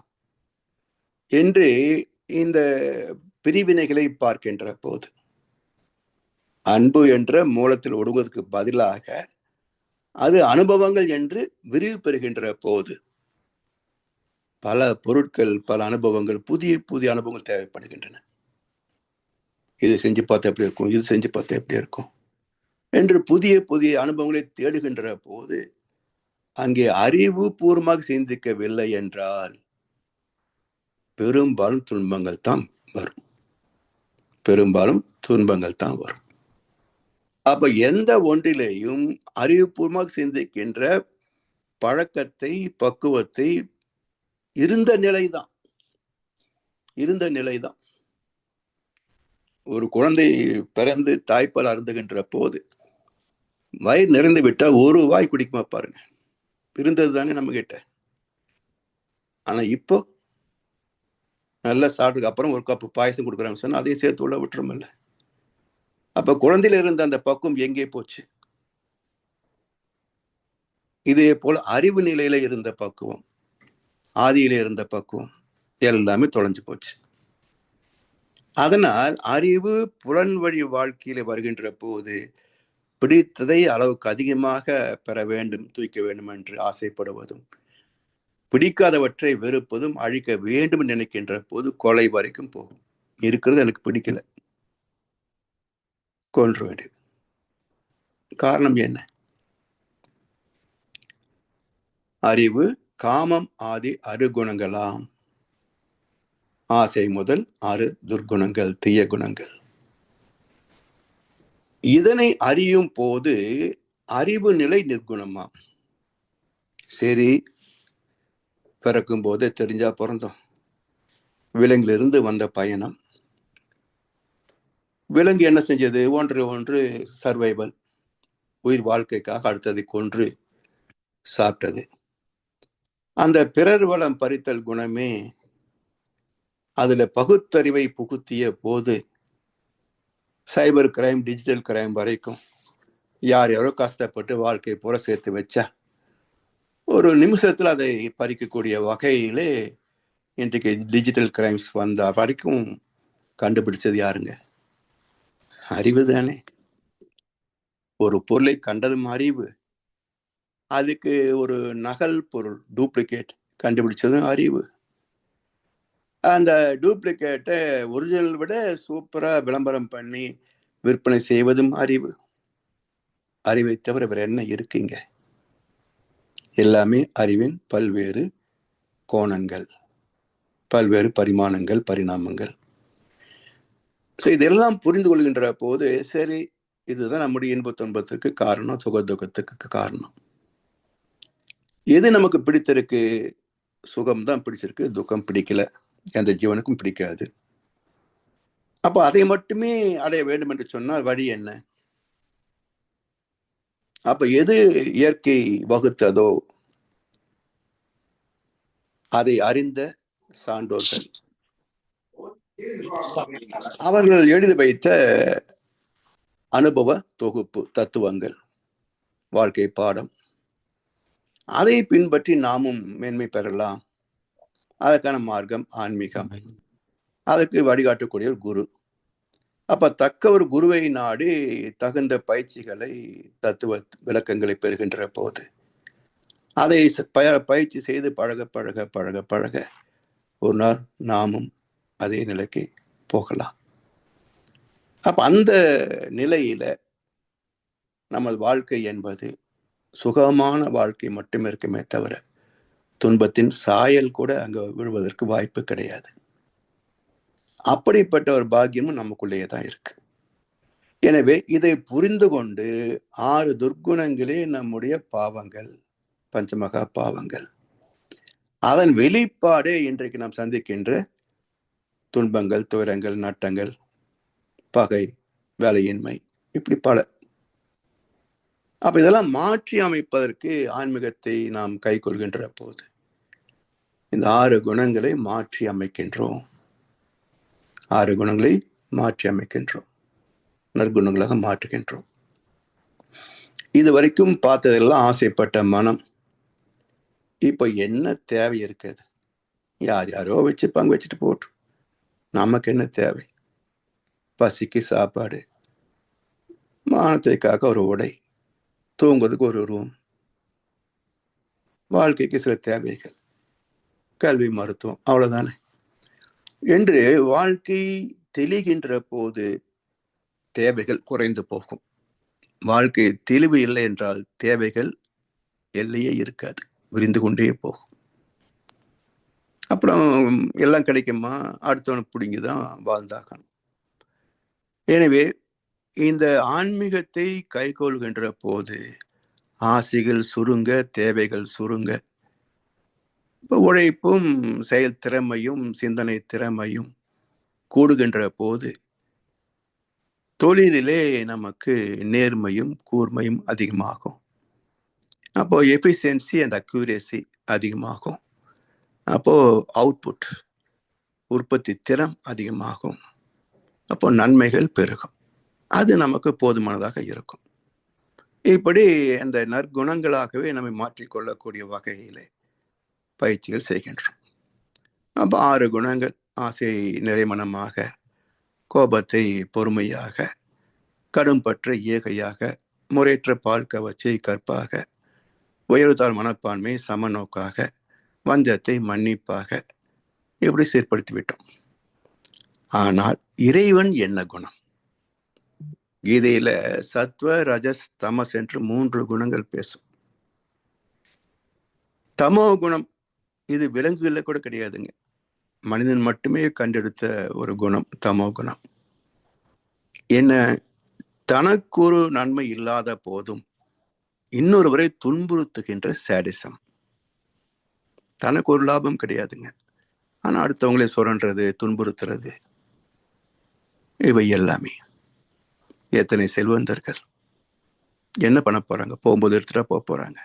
Speaker 2: என்று இந்த பிரிவினைகளை பார்க்கின்ற போது, அன்பு என்ற மூலத்தில் ஒடுங்குவதற்கு பதிலாக அது அனுபவங்கள் என்று விரிவு பெறுகின்ற போது பல பொருட்கள், பல அனுபவங்கள், புதிய புதிய அனுபவங்கள் தேவைப்படுகின்றன. இது செஞ்சு பார்த்தா எப்படி இருக்கும், இது செஞ்சு பார்த்தா எப்படி இருக்கும் என்று புதிய புதிய அனுபவங்களை தேடுகின்ற போது அங்கே அறிவு பூர்வமாக சிந்திக்கவில்லை என்றால் பெரும்பாலும் துன்பங்கள் தான் வரும். பெரும்பாலும் துன்பங்கள் தான் வரும். அப்ப எந்த ஒன்றிலேயும் அறிவுபூர்வமாக சிந்திக்கின்ற பழக்கத்தை, பக்குவத்தை இருந்த நிலைதான். ஒரு குழந்தை பிறந்து தாய்ப்பால் அருந்துகின்ற போது வயிறு நிறைந்து விட்டா ஒரு வாய் குடிக்குமா பாருங்க. இருந்தது தானே நம்ம கிட்ட. ஆனா இப்போ நல்லா சாப்பிட்டதுக்கு அப்புறம் ஒரு கப்பு பாயசம் கொடுக்குறாங்க சொன்னா அதையும் சேர்த்து உள்ள விட்டுருமில்ல. அப்ப குழந்தையில இருந்த அந்த பக்குவம் எங்கே போச்சு? இதே போல அறிவு நிலையில இருந்த பக்குவம், ஆதியில இருந்த பக்குவம் எல்லாமே தொலைஞ்சு போச்சு. அதனால் அறிவு புலன் வழி வாழ்க்கையில வருகின்ற போது பிடித்ததை அளவுக்கு அதிகமாக பெற வேண்டும், தூக்க வேண்டும் என்று ஆசைப்படுவதும், பிடிக்காதவற்றை வெறுப்பதும், அழிக்க வேண்டும் நினைக்கின்ற போது கொலை வரைக்கும் போகும். இருக்கிறது எனக்கு பிடிக்கல, கொன்று வேண்டியது. காரணம் என்ன? அறிவு காமம் ஆதி அருகுணங்களாம். ஆசை முதல் 6 துர்குணங்கள், தீய குணங்கள். இதனை அறியும் போது அறிவு நிலை நிர்குணமாம். சரி, பிறக்கும் போதே தெரிஞ்சா பிறந்தோம். விலங்கிலிருந்து வந்த பயணம். விலங்கு என்ன செஞ்சது? ஒன்று சர்வைவல், உயிர் வாழ்க்கைக்காக அடுத்ததை கொன்று சாப்பிட்டது. அந்த பிறர் வளம் பறித்தல் குணமே அதுல பகுத்தறிவை புகுத்திய போது சைபர் கிரைம், டிஜிட்டல் கிரைம் வரைக்கும் யார் யாரோ கஷ்டப்பட்டு வாழ்க்கை பூரா சேர்த்து வச்சா ஒரு நிமிஷத்துல அதை பறிக்கக்கூடிய வகையிலே இன்றைக்கு டிஜிட்டல் கிரைம்ஸ் வந்த வரைக்கும் கண்டுபிடிச்சது யாருங்க? அறிவு தானே. ஒரு பொருளை கண்டதும் அறிவு, அதுக்கு ஒரு நகல் பொருள், டூப்ளிகேட் கண்டுபிடிச்சதும் அறிவு. அந்த டூப்ளிகேட்டை ஒரிஜினல் விட சூப்பரா விளம்பரம் பண்ணி விற்பனை செய்வதும் அறிவு. அறிவை தவிர வேற என்ன இருக்குங்க? எல்லாமே அறிவின் பல்வேறு கோணங்கள், பல்வேறு பரிமாணங்கள், பரிணாமங்கள். இதெல்லாம் புரிந்து கொள்கின்ற போது சரி, இதுதான் நம்முடைய இன்ப துன்பத்திற்கு காரணம், சுக துக்கத்துக்கு காரணம். எது நமக்கு பிடித்திருக்கு? சுகம் தான் பிடிச்சிருக்கு, துக்கம் பிடிக்கல, எந்த ஜீவனுக்கும் பிடிக்காது. அப்ப அதை மட்டுமே அடைய வேண்டும் என்று சொன்னால் வழி என்ன? அப்ப எது இயற்கை வகுத்ததோ அதை அறிந்த சான்றோர்கள் அவர்கள் எழுதி வைத்த அனுபவ தொகுப்பு, தத்துவங்கள், வாழ்க்கை பாடம், அதை பின்பற்றி நாமும் மேன்மை பெறலாம். அதற்கான மார்க்கம் ஆன்மீகம், அதற்கு வழிகாட்டக்கூடிய ஒரு குரு. அப்ப தக்க ஒரு குருவை நாடி தகுந்த பயிற்சிகளை, தத்துவ விளக்கங்களை பெறுகின்ற போது அதை பயிற்சி செய்து பழக பழக பழக பழக ஒரு நாள் நாமும் அதே நிலைக்கு போகலாம். அப்ப அந்த நிலையில நமது வாழ்க்கை என்பது சுகமான வாழ்க்கை மட்டுமே இருக்குமே தவிர துன்பத்தின் சாயல் கூட அங்க விழுவதற்கு வாய்ப்பு கிடையாது. அப்படிப்பட்ட ஒரு பாக்கியமும் நமக்குள்ளேயே தான் இருக்கு. எனவே இதை புரிந்து கொண்டு 6 துர்க்குணங்களே நம்முடைய பாவங்கள், பஞ்சமகா பாவங்கள். அதன் வெளிப்பாடே இன்றைக்கு நாம் சந்திக்கின்ற துன்பங்கள், துயரங்கள், நட்டங்கள், பகை, வேலையின்மை, இப்படி பல. அப்ப இதெல்லாம் மாற்றி அமைப்பதற்கு ஆன்மீகத்தை நாம் கை கொள்கின்ற போது இந்த 6 குணங்களை மாற்றி அமைக்கின்றோம். 6 குணங்களை மாற்றி அமைக்கின்றோம், நற்குணங்களாக மாற்றுகின்றோம். இதுவரைக்கும் பார்த்ததெல்லாம் ஆசைப்பட்ட மனம் இப்ப என்ன தேவை இருக்குது? யார் யாரோ வச்சுப்பாங்க, வச்சுட்டு போட்டு, நமக்கு என்ன தேவை? பசிக்கு சாப்பாடு, மானத்துக்காக ஒரு உடை, தூங்குவதுக்கு ஒரு ரூம், வாழ்க்கைக்கு சில தேவைகள், கல்வி, மருத்துவம், அவ்வளவுதானே என்று வாழ்க்கை தெளிகின்ற போது தேவைகள் குறைந்து போகும். வாழ்க்கை தெளிவு இல்லை என்றால் தேவைகள் எல்லையே இருக்காது, விரிந்து கொண்டே போகும். அப்புறம் எல்லாம் கிடைக்குமா? அடுத்தவனை பிடிங்கிதான் வாழ்ந்தாகணும். எனவே இந்த ஆன்மீகத்தை கைக்கொள்கின்ற போது ஆசைகள் சுருங்க, தேவைகள் சுருங்க, உழைப்பும் செயல் திறமையும் சிந்தனை திறமையும் கூடுகின்ற போது தொழிலிலே நமக்கு நேர்மையும் கூர்மையும் அதிகமாகும். அப்போ எஃபிஷியன்சி அண்ட் அக்யூரேசி அதிகமாகும். அப்போ அவுட்புட் உற்பத்தி திறம் அதிகமாகும். அப்போ நன்மைகள் பெருகும். அது நமக்கு போதுமானதாக இருக்கும். இப்படி அந்த நற்குணங்களாகவே நம்மை மாற்றிக்கொள்ளக்கூடிய வகையிலே பயிற்சிகள் செய்கின்றோம். அப்போ 6 குணங்கள்: ஆசை நிறைமனமாக, கோபத்தை பொறுமையாக, கடும்பற்ற ஏகையாக, முறையற்ற பால் கவர்ச்சி கற்பாக, உயர்வுதாழ் மனப்பான்மை சமநோக்காக, வஞ்சத்தை மன்னிப்பாக, இப்படி சீர்படுத்தி விட்டோம். ஆனால் இறைவன் என்ன குணம்? கீதையில சத்வ ரஜஸ் தமஸ் என்று 3 குணங்கள் பேசும். தமோ குணம் இது விலங்குகள்ல கூட கிடையாதுங்க. மனிதன் மட்டுமே கண்டெடுத்த ஒரு குணம் தமோ குணம். என்ன? தனக்கு ஒரு நன்மை இல்லாத போதும் இன்னொருவரை துன்புறுத்துகின்ற சாடிசம். தனக்கு ஒரு லாபம் கிடையாதுங்க, ஆனா அடுத்தவங்களே சுரண்டுறது, துன்புறுத்துறது, இவை எல்லாமே. எத்தனை செல்வந்தர்கள் என்ன பண்ண போறாங்க? போகும்போது எடுத்துட்டா போக போறாங்க,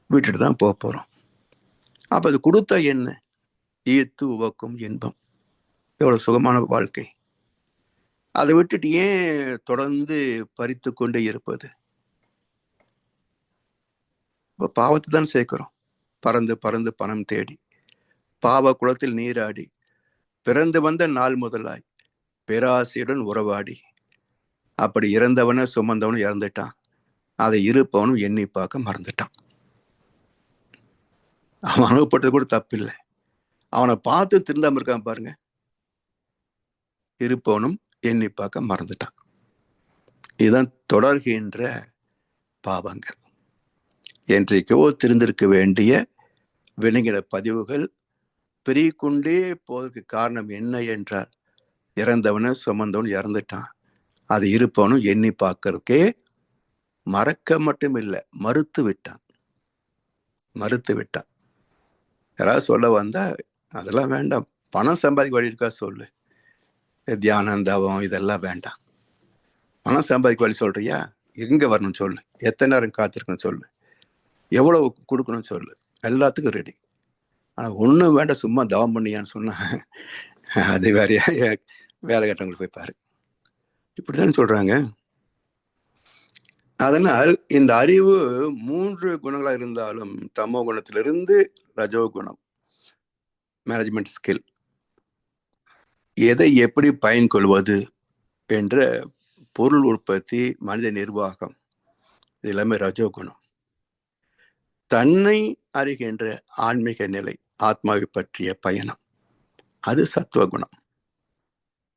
Speaker 2: விட்டுட்டு தான் போக போறோம். அப்ப அது கொடுத்தா என்ன? ஈர்த்து உவக்கும் இன்பம். எவ்வளவு சுகமான வாழ்க்கை. அதை விட்டுட்டு ஏன் தொடர்ந்து பறித்து கொண்டே இருப்பது? இப்ப பாவத்தை தான் சேர்க்கிறோம். பறந்து பறந்து பணம் தேடி, பாவ குளத்தில் நீராடி, பிறந்து வந்த நாள் முதலாய் பேராசையுடன் உறவாடி, அப்படி இறந்தவன சுமந்தவனும் இறந்துட்டான், அதை இருப்பவனும் எண்ணி பார்க்க மறந்துட்டான். அவன் அனுபவப்பட்டது கூட தப்பில்லை. அவனை பார்த்து திருந்தாம இருக்கான் பாருங்க. இருப்பவனும் எண்ணி பார்க்க மறந்துட்டான். இதுதான் தொடர்கின்ற பாவங்கள். என்றைக்கோ திருந்திருக்க வேண்டிய விலங்கின பதிவுகள் பெருகிக்கொண்டே போவதற்கு காரணம் என்ன என்றால், இறந்தவன சுமந்தவன் இறந்துட்டான், அது இருப்பவனும் எண்ணி பார்க்கறதுக்கே மறக்க மட்டும் இல்லை, மறுத்து விட்டான். யாராவது சொல்ல வந்தா அதெல்லாம் வேண்டாம், பணம் சம்பாதிக்க வழி இருக்கா சொல்லு, தியானம் தவம் இதெல்லாம் வேண்டாம். பணம் சம்பாதிக்க வழி சொல்றியா? எங்க வரணும் சொல்லு, எத்தனை நேரம் காத்திருக்கணும் சொல்லு, எவ்வளவு கொடுக்கணும் சொல்லு, எல்லாத்துக்கும் ரெடி. ஆனா ஒண்ணும் வேண்டாம், சும்மா தவம் பண்ணியான்னு சொன்னா அது வேறையா, வேலை கட்டவங்களுக்கு போய் பாரு. இப்படிதான் சொல்றாங்க. அதனால் இந்த அறிவு 3 குணங்களா இருந்தாலும், தமோ குணத்திலிருந்து ரஜோ குணம், மேனேஜ்மெண்ட் ஸ்கில், எதை எப்படி பயன் கொள்வது என்ற பொருள் உற்பத்தி, மனித நிர்வாகம், இது எல்லாமே ரஜோகுணம். தன்னை அறிகின்ற ஆன்மீக நிலை, ஆத்மாவை பற்றிய பயணம், அது சத்துவகுணம்.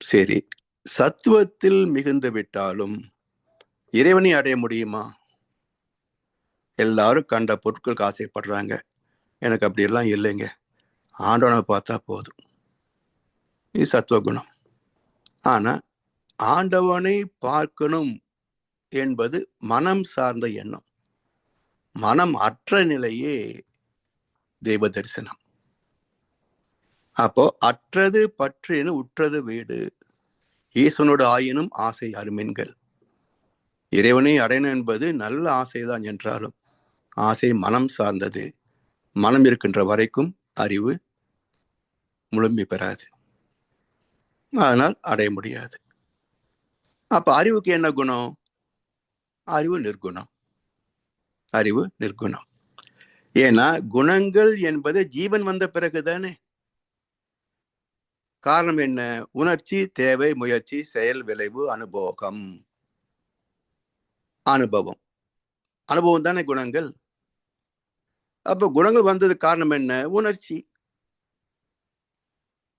Speaker 2: சரி, சத்துவத்தில் மிகுந்து விட்டாலும் இறைவனை அடைய முடியுமா? எல்லாரும் கண்ட பொருட்களுக்கு ஆசைப்படுறாங்க. எனக்கு அப்படி எல்லாம் இல்லைங்க, ஆண்டவனை பார்த்தா போதும். இது சத்துவகுணம். ஆனா ஆண்டவனை பார்க்கணும் என்பது மனம் சார்ந்த எண்ணம். மனம் அற்ற நிலையே தெய்வ தரிசனம். அப்போ அற்றது பற்றினு உற்றது வீடு, ஈசனோடு ஆயினும் ஆசை அருமென்கள். இறைவனை அடையணும் என்பது நல்ல ஆசைதான் என்றாலும் ஆசை மனம் சார்ந்தது. மனம் இருக்கின்ற வரைக்கும் அறிவு முழுமை பெறாது, அதனால் அடைய முடியாது. அப்ப அறிவுக்கு என்ன குணம்? அறிவு நிர்குணம். அறிவு நிர்குணம். ஏன்னா குணங்கள் என்பது ஜீவன் வந்த பிறகுதானே. காரணம் என்ன? உணர்ச்சி, தேவை, முயற்சி, செயல், விளைவு, அனுபவம். அனுபவம் தானே குணங்கள். அப்ப குணங்கள் வந்தது காரணம் என்ன? உணர்ச்சி.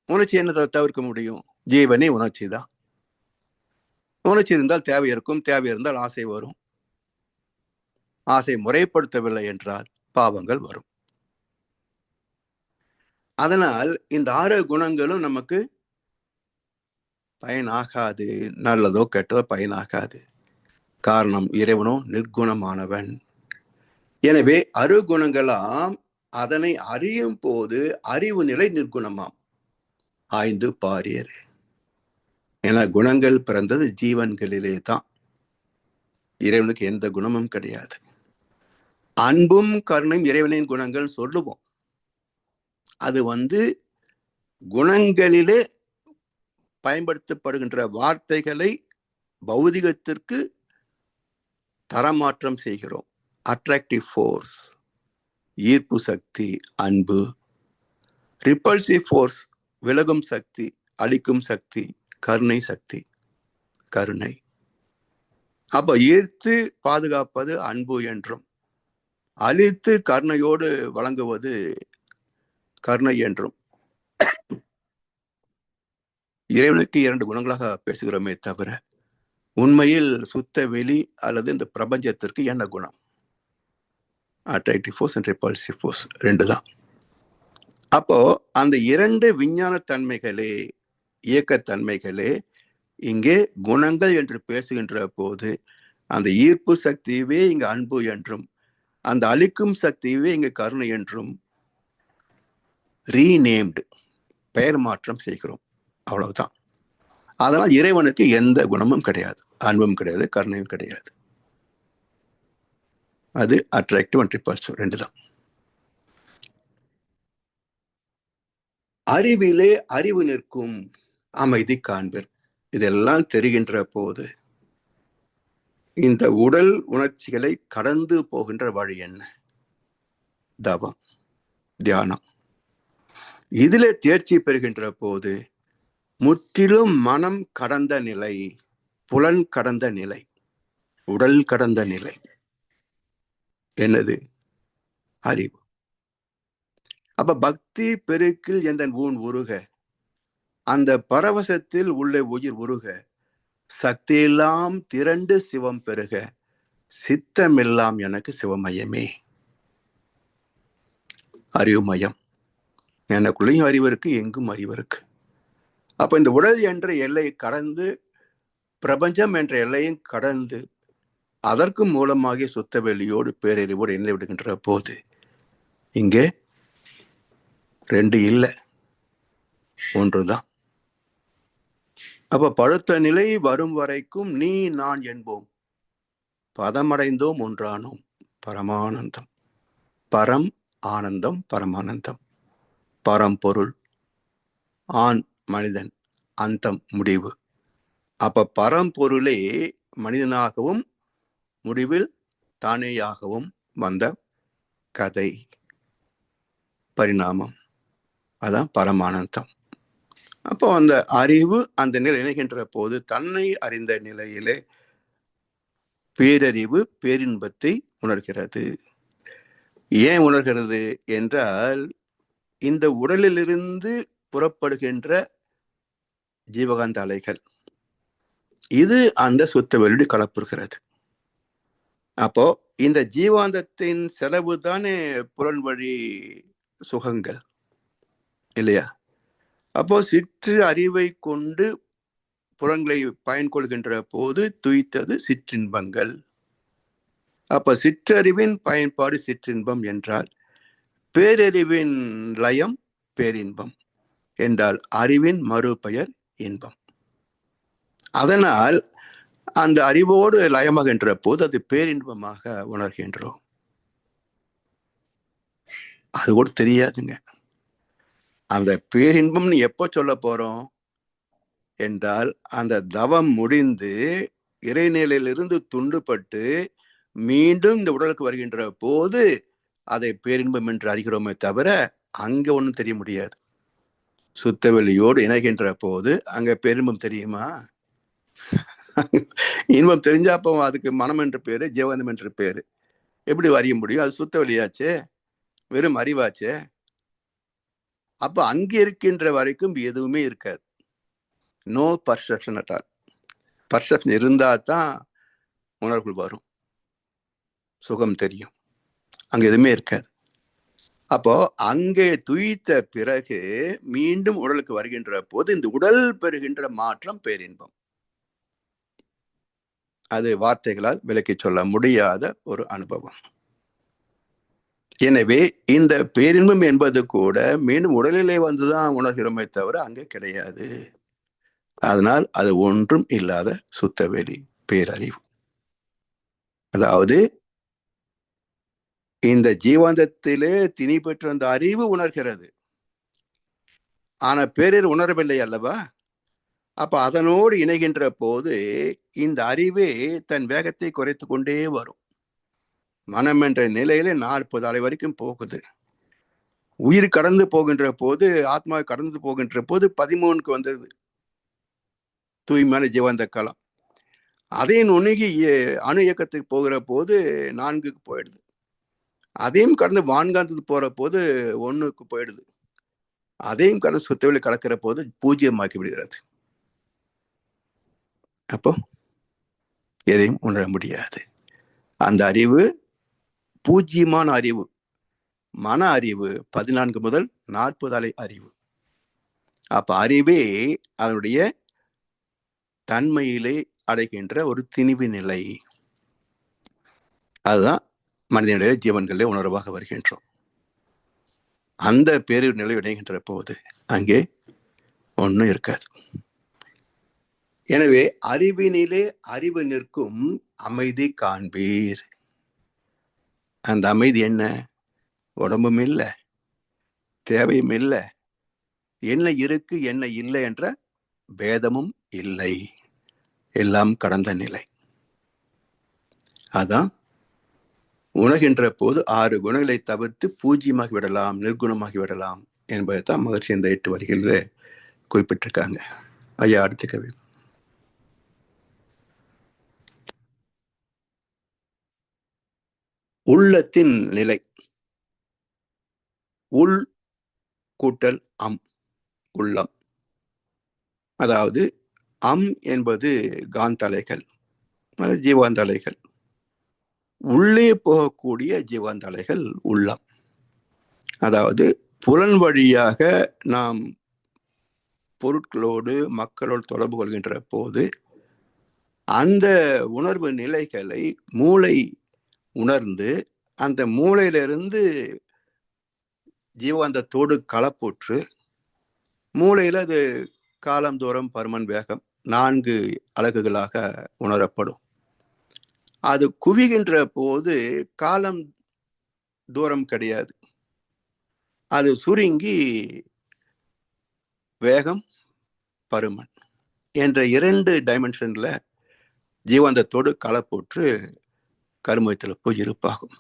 Speaker 2: உணர்ச்சி என்ன தவிர்க்க முடியும்? ஜீவனே உணர்ச்சி தான். உணர்ச்சி இருந்தால் தேவை இருக்கும், தேவை இருந்தால் ஆசை வரும். ஆசை முறைப்படுத்தவில்லை என்றால் பாவங்கள் வரும். அதனால் இந்த 6 குணங்களும் நமக்கு பயனாகாது. நல்லதோ கெட்டதோ பயனாகாது. காரணம், இறைவனோ நிர்குணமானவன். எனவே அருகுணங்களாம் அதனை அறியும் போது அறிவு நிலை நிர்குணமாம். ஆய்ந்து பாரியர். என குணங்கள் பிறந்தது ஜீவன்களிலே தான். இறைவனுக்கு எந்த குணமும் கிடையாது. அன்பும் கருணையும் இறைவனின் குணங்கள் சொல்லுவோம். அது குணங்களிலே பயன்படுத்தப்படுகின்ற வார்த்தைகளை பௌதிகத்திற்கு தரமாற்றம் செய்கிறோம். அட்ராக்டிவ் ஃபோர்ஸ் ஈர்ப்பு சக்தி அன்பு, ரிப்பல்சிவ் ஃபோர்ஸ் விலகும் சக்தி அழிக்கும் சக்தி கருணை சக்தி கருணை. அப்ப ஈர்த்து பாதுகாப்பது அன்பு என்றும், அழித்து கருணையோடு வழங்குவது கருணை என்றும். இறைவனுக்கு 2 குணங்களாக பேசுகிறோமே தவிர உண்மையில் சுத்த வெளி அல்லது இந்த பிரபஞ்சத்திற்கு என்ன குணம்? Attractive force and repulsive force 2 தான். அப்போ அந்த 2 விஞ்ஞான தன்மைகளே இயக்கத்தன்மைகளே இங்கே குணங்கள் என்று பேசுகின்ற போது அந்த ஈர்ப்பு சக்தியவே இங்கு அன்பு என்றும், அந்த அழிக்கும் சக்தியவே இங்கு கருணை என்றும் ரீநேம்டு, பெயர் மாற்றம் செய்கிறோம். அவ்வளவுதான். அதனால் இறைவனுக்கு எந்த குணமும் கிடையாது, அன்பும் கிடையாது, கருணையும் கிடையாது. அது அட்ராக்டிவ் அண்ட் ரிப்பல்சிவ் 2 தான். அறிவிலே அறிவு நிற்கும் அமைதி காண்பர். இதெல்லாம் தெரிகின்ற போது இந்த உடல் உணர்ச்சிகளை கடந்து போகின்ற வழி என்ன? தவம், தியானம். இதிலே தேர்ச்சி பெறுகின்ற போது முற்றிலும் மனம் கடந்த நிலை, புலன் கடந்த நிலை, உடல் கடந்த நிலை. என்னது? அறிவு. அப்ப பக்தி பெருக்கில் எந்தன் ஊன் உருக, அந்த பரவசத்தில் உள்ள உயிர் உருக, சக்தியெல்லாம் திரண்டு சிவம் பெருக, சித்தமெல்லாம் எனக்கு சிவமயமே. அறிவுமயம். எனக்குள்ளேயும் அறிவு இருக்கு, எங்கும் அறிவு இருக்கு. அப்ப இந்த உடல் என்ற எல்லை கடந்து, பிரபஞ்சம் என்ற எல்லையும் கடந்து, அதற்கு மூலமாக சுத்த வெளியோடு பேரறிவோடு என்ன விடுகின்ற போது இங்கே 2 இல்லை, 1 தான். அப்ப பழுத்த நிலை வரும் வரைக்கும் நீ நான் என்போம், பதமடைந்தோம் ஒன்றானோம். பரமானந்தம், பரம் ஆனந்தம், பரமானந்தம். பரம்பொருள், ஆண் மனிதன், அந்தம் முடிவு. அப்ப பரம்பொருளே மனிதனாகவும் முடிவில் தானேயாகவும் வந்த கதை, பரிணாமம். அதான் பரமானந்தம். அப்போ அந்த அறிவு அந்த நிலை இணைகின்ற போது தன்னை அறிந்த நிலையிலே பேரறிவு பேரின்பத்தை உணர்கிறது. ஏன் உணர்கிறது என்றால், இந்த உடலிலிருந்து புறப்படுகின்ற ஜீவகாந்த அலைகள் இது அந்த சுத்த வெளியோடு கலப்புறுகிறது. அப்போ இந்த ஜீவாந்தத்தின் செலவு தானே புலன் வழி சுகங்கள் இல்லையா? அப்போ சிற்று அறிவை கொண்டு புலன்களை பயன்கொள்கின்ற போது துய்த்தது சிற்றின்பங்கள். அப்ப சிற்றறிவின் பயன்பாடு சிற்றின்பம் என்றால், பேரறிவின் லயம் பேரின்பம் என்றால் அறிவின் மறுபெயர் இன்பம். அதனால் அந்த அறிவோடு லயமாகின்ற போது அது பேரின்பமாக உணர்கின்றோம். அது கூட தெரியாதுங்க. அந்த பேரின்பம்னு எப்போ சொல்ல போறோம் என்றால், அந்த தவம் முடிந்து இறைநிலையிலிருந்து துண்டுபட்டு மீண்டும் இந்த உடலுக்கு வருகின்ற போது அதை பேரின்பம் என்று அறிகிறோமே தவிர அங்க ஒன்றும் தெரிய முடியாது. சுத்த வெளியோடு இணைகின்ற போது அங்க பேரின்பம் தெரியுமா? இன்பம் தெரிஞ்சாப்போ அதுக்கு மனம் என்று பேரு, ஜீவனம் என்று பேரு. எப்படி அறிய முடியும்? அது சுத்த வெளியாச்சே, வெறும் அறிவாச்சே. அப்ப அங்கே இருக்கின்ற வரைக்கும் எதுவுமே இருக்காது. No perception at all. Perception இருந்தா தான் உணர்வுகள் வரும், சுகம் தெரியும். அங்க எதுவுமே இருக்காது. அப்போ அங்கே துய்த்த பிறகு மீண்டும் உடலுக்கு வருகின்ற போது இந்த உடல் பெறுகின்ற மாற்றம் பேரின்பம். அது வார்த்தைகளால் விளக்கி சொல்ல முடியாத ஒரு அனுபவம். எனவே இந்த பேரின்பம் என்பது கூட மீண்டும் உடலிலே வந்துதான் உணர்கிறோமே தவிர அங்கே கிடையாது. அதனால் அது ஒன்றும் இல்லாத சுத்தவெளி பேரறிவு. அதாவது இந்த ஜீவாந்தத்திலே திணி பெற்ற அந்த அறிவு உணர்கிறது, ஆனா பேரறிவு உணரவில்லை அல்லவா? அப்ப அதனோடு இணைகின்ற போது இந்த அறிவே தன் வேகத்தை குறைத்து கொண்டே வரும். மனம் என்ற நிலையில 40 அலை வரைக்கும் போகுது. உயிர் கடந்து போகின்ற போது, ஆத்மா கடந்து போகின்ற போது 13க்கு வந்தது தூய்மையான ஜீவாந்த காலம். அதே நுணுகி அணு இயக்கத்துக்கு போகிற போது 4க்கு போயிடுது. அதையும் கடந்து வான்காந்தத்துக்கு போற போது 1க்கு போயிடுது. அதையும் கடந்து சுத்தவெளி கலக்கிற போது 0 விடுகிறது. அப்போ எதையும் உணர முடியாது. அந்த அறிவு 0 அறிவு, மன அறிவு 14 முதல் 40 அலை அறிவு. அப்ப அறிவே அதனுடைய தன்மையிலே அடைகின்ற ஒரு திணிவு நிலை. அதுதான் மனிதனுடைய ஜீவன்களே உணர்வாக வருகின்றோம். அந்த பேரறிவு நிலை இணைகின்ற போது அங்கே ஒன்றும் இருக்காது. எனவே அறிவினிலே அறிவு நிற்கும் அமைதி காண்பீர். அந்த அமைதி என்ன? உடம்பும் இல்லை, தேவையும் இல்லை, என்ன இருக்கு என்ன இல்லை என்ற பேதமும் இல்லை, எல்லாம் கடந்த நிலை. அதான் உணர்கின்ற போது 6 குணங்களை தவிர்த்து 0 விடலாம், நிர்குணமாகி விடலாம் என்பதை தான் மகிழ்ச்சி இந்த 8 வரிகளில் குறிப்பிட்டிருக்காங்க. ஐயா, அடுத்த கவி. உள்ளத்தின் நிலை. உள் கூட்டல் அம், உள்ளம். அதாவது அம் என்பது காந்தலைகள், ஜீவாந்தலைகள். உள்ளே போகக்கூடிய ஜீவாந்தலைகள் உள்ளம். அதாவது புலன் வழியாக நாம் பொருட்களோடு மக்களோடு தொடர்பு கொள்கின்ற போது அந்த உணர்வு நிலைகளை மூளை உணர்ந்து அந்த மூளையிலிருந்து ஜீவாந்தத்தோடு கலப்புற்று மூளையில் அது காலம், தூரம், பருமன், வேகம் 4 அலகுகளாக உணரப்படும். அது குவிகின்ற போது காலம், தூரம் கிடையாது, அது சுருங்கி வேகம், பருமன் என்ற 2 டைமென்ஷன்ல ஜீவாந்தத்தோடு கலப்புற்று கருமையத்தில் போய் இருப்பாகும்.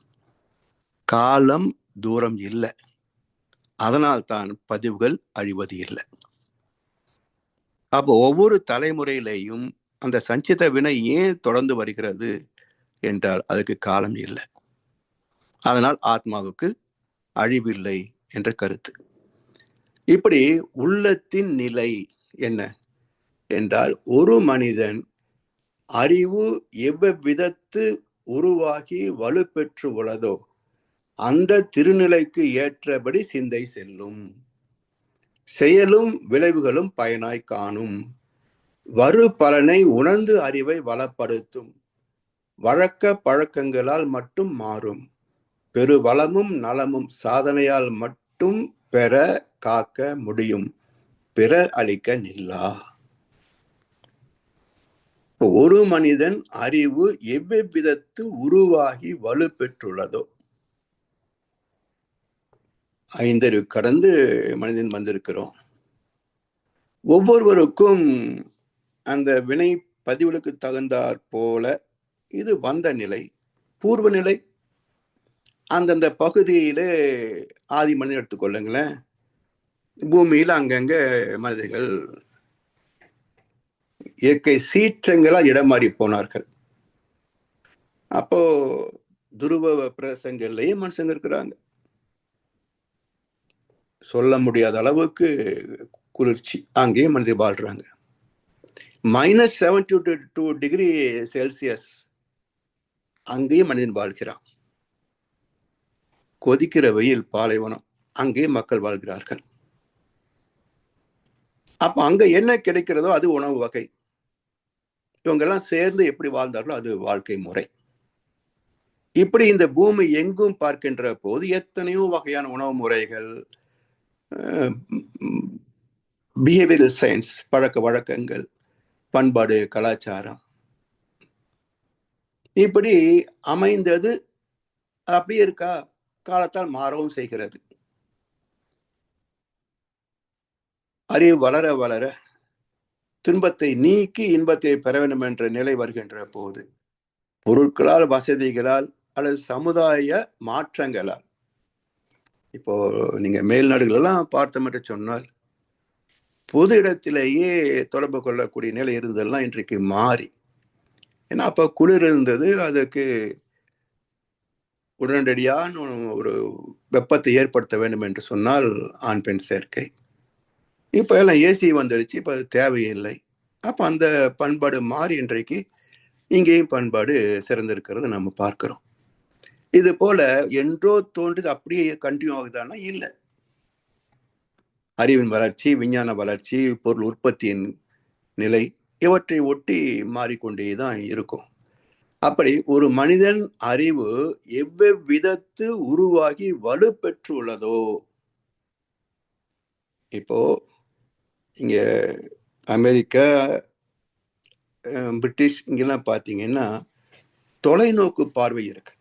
Speaker 2: காலம், தூரம் இல்லை, அதனால் தான் பதிவுகள் அழிவது இல்லை. அப்போ ஒவ்வொரு தலைமுறையிலேயும் அந்த சஞ்சித வினை ஏன் தொடர்ந்து வருகிறது என்றால் அதுக்கு காலம் இல்லை, அதனால் ஆத்மாவுக்கு அழிவில்லை என்ற கருத்து. இப்படி உள்ளத்தின் நிலை என்ன என்றால், ஒரு மனிதன் அறிவு எவ்விதத்து உருவாகி வலுப்பெற்று உள்ளதோ அந்த திருநிலைக்கு ஏற்றபடி சிந்தை செல்லும், செயலும் விளைவுகளும் பயனாய் காணும், வரு பலனை உணர்ந்து அறிவை வளப்படுத்தும், வழக்க பழக்கங்களால் மட்டும் மாறும், பெருவளமும் நலமும் சாதனையால் மட்டும் பெற காக்க முடியும், பிறர் அளிக்க நில்லா. ஒரு மனிதன் அறிவு எவ்விதத்து உருவாகி வலுப்பெற்றுள்ளதோ, 5 அறிவு கடந்து மனிதன் வந்திருக்கிறோம். ஒவ்வொருவருக்கும் அந்த வினை பதிவுகளுக்கு தகுந்தாற் போல இது வந்த நிலை, பூர்வ நிலை. அந்தந்த பகுதியிலே ஆதி மனிதன் எடுத்துக்கொள்ளுங்களேன், பூமியில் அங்கங்க மனிதர்கள் இயற்கை சீற்றங்களால் இடம் மாறி போனார்கள். அப்போ துருவ பிரதேசங்கள்லயே மனுஷங்க இருக்கிறாங்க. சொல்ல முடியாத அளவுக்கு குளிர்ச்சி, அங்கேயும் மனிதர் வாழ்றாங்க. -72 டிகிரி செல்சியஸ் அங்கேயும் மனிதன் வாழ்கிறான். கொதிக்கிற வெயில் பாலைவனம், அங்கே மக்கள் வாழ்கிறார்கள். அப்ப அங்க என்ன கிடைக்கிறதோ அது உணவு வகை. இவங்க எல்லாம் சேர்ந்து எப்படி வாழ்ந்தார்களோ அது வாழ்க்கை முறை. இப்படி இந்த பூமி எங்கும் பார்க்கின்ற போது எத்தனையோ வகையான உணவு முறைகள், பிஹேவியரல் சயின்ஸ், பழக்க வழக்கங்கள், பண்பாடு, கலாச்சாரம் இப்படி அமைந்தது. அப்படியே இருக்கா? காலத்தால் மாறவும் செய்கிறது. அறிவு வளர வளர துன்பத்தை நீக்கி இன்பத்தை பெற வேண்டும் என்ற நிலை வருகின்ற போது பொருட்களால், வசதிகளால் அல்லது சமுதாய மாற்றங்களால், இப்போ நீங்க மேல்நாடுகள் எல்லாம் பார்த்தோம் என்று சொன்னால் பொது இடத்திலேயே தொடர்பு கொள்ளக்கூடிய நிலை இருந்ததெல்லாம் இன்றைக்கு மாறி, ஏன்னா அப்ப குளிர் இருந்தது, அதுக்கு உடனடியான ஒரு வெப்பத்தை ஏற்படுத்த வேண்டும் என்று சொன்னால் ஆண் பெண் சேர்க்கை. இப்ப எல்லாம் ஏசி வந்துடுச்சு, இப்ப அது தேவையில்லை. அப்ப அந்த பண்பாடு மாறி இன்றைக்கு இங்கேயும் பண்பாடு சிறந்திருக்கிறது நம்ம பார்க்கிறோம். இது போல என்றோ தோன்றது அப்படியே கண்டினியூ ஆகுதானா? இல்லை. அறிவின் வளர்ச்சி, விஞ்ஞான வளர்ச்சி, பொருள் உற்பத்தியின் நிலை இவற்றை ஒட்டி மாறிக்கொண்டேதான் இருக்கும். அப்படி ஒரு மனிதன் அறிவு எவ்வவிதத்து உருவாகி வலுப்பெற்றுள்ளதோ, இப்போ இங்க அமெரிக்கா, பிரிட்டிஷ் இங்கெல்லாம் பார்த்தீங்கன்னா தொலைநோக்கு பார்வை இருக்கு.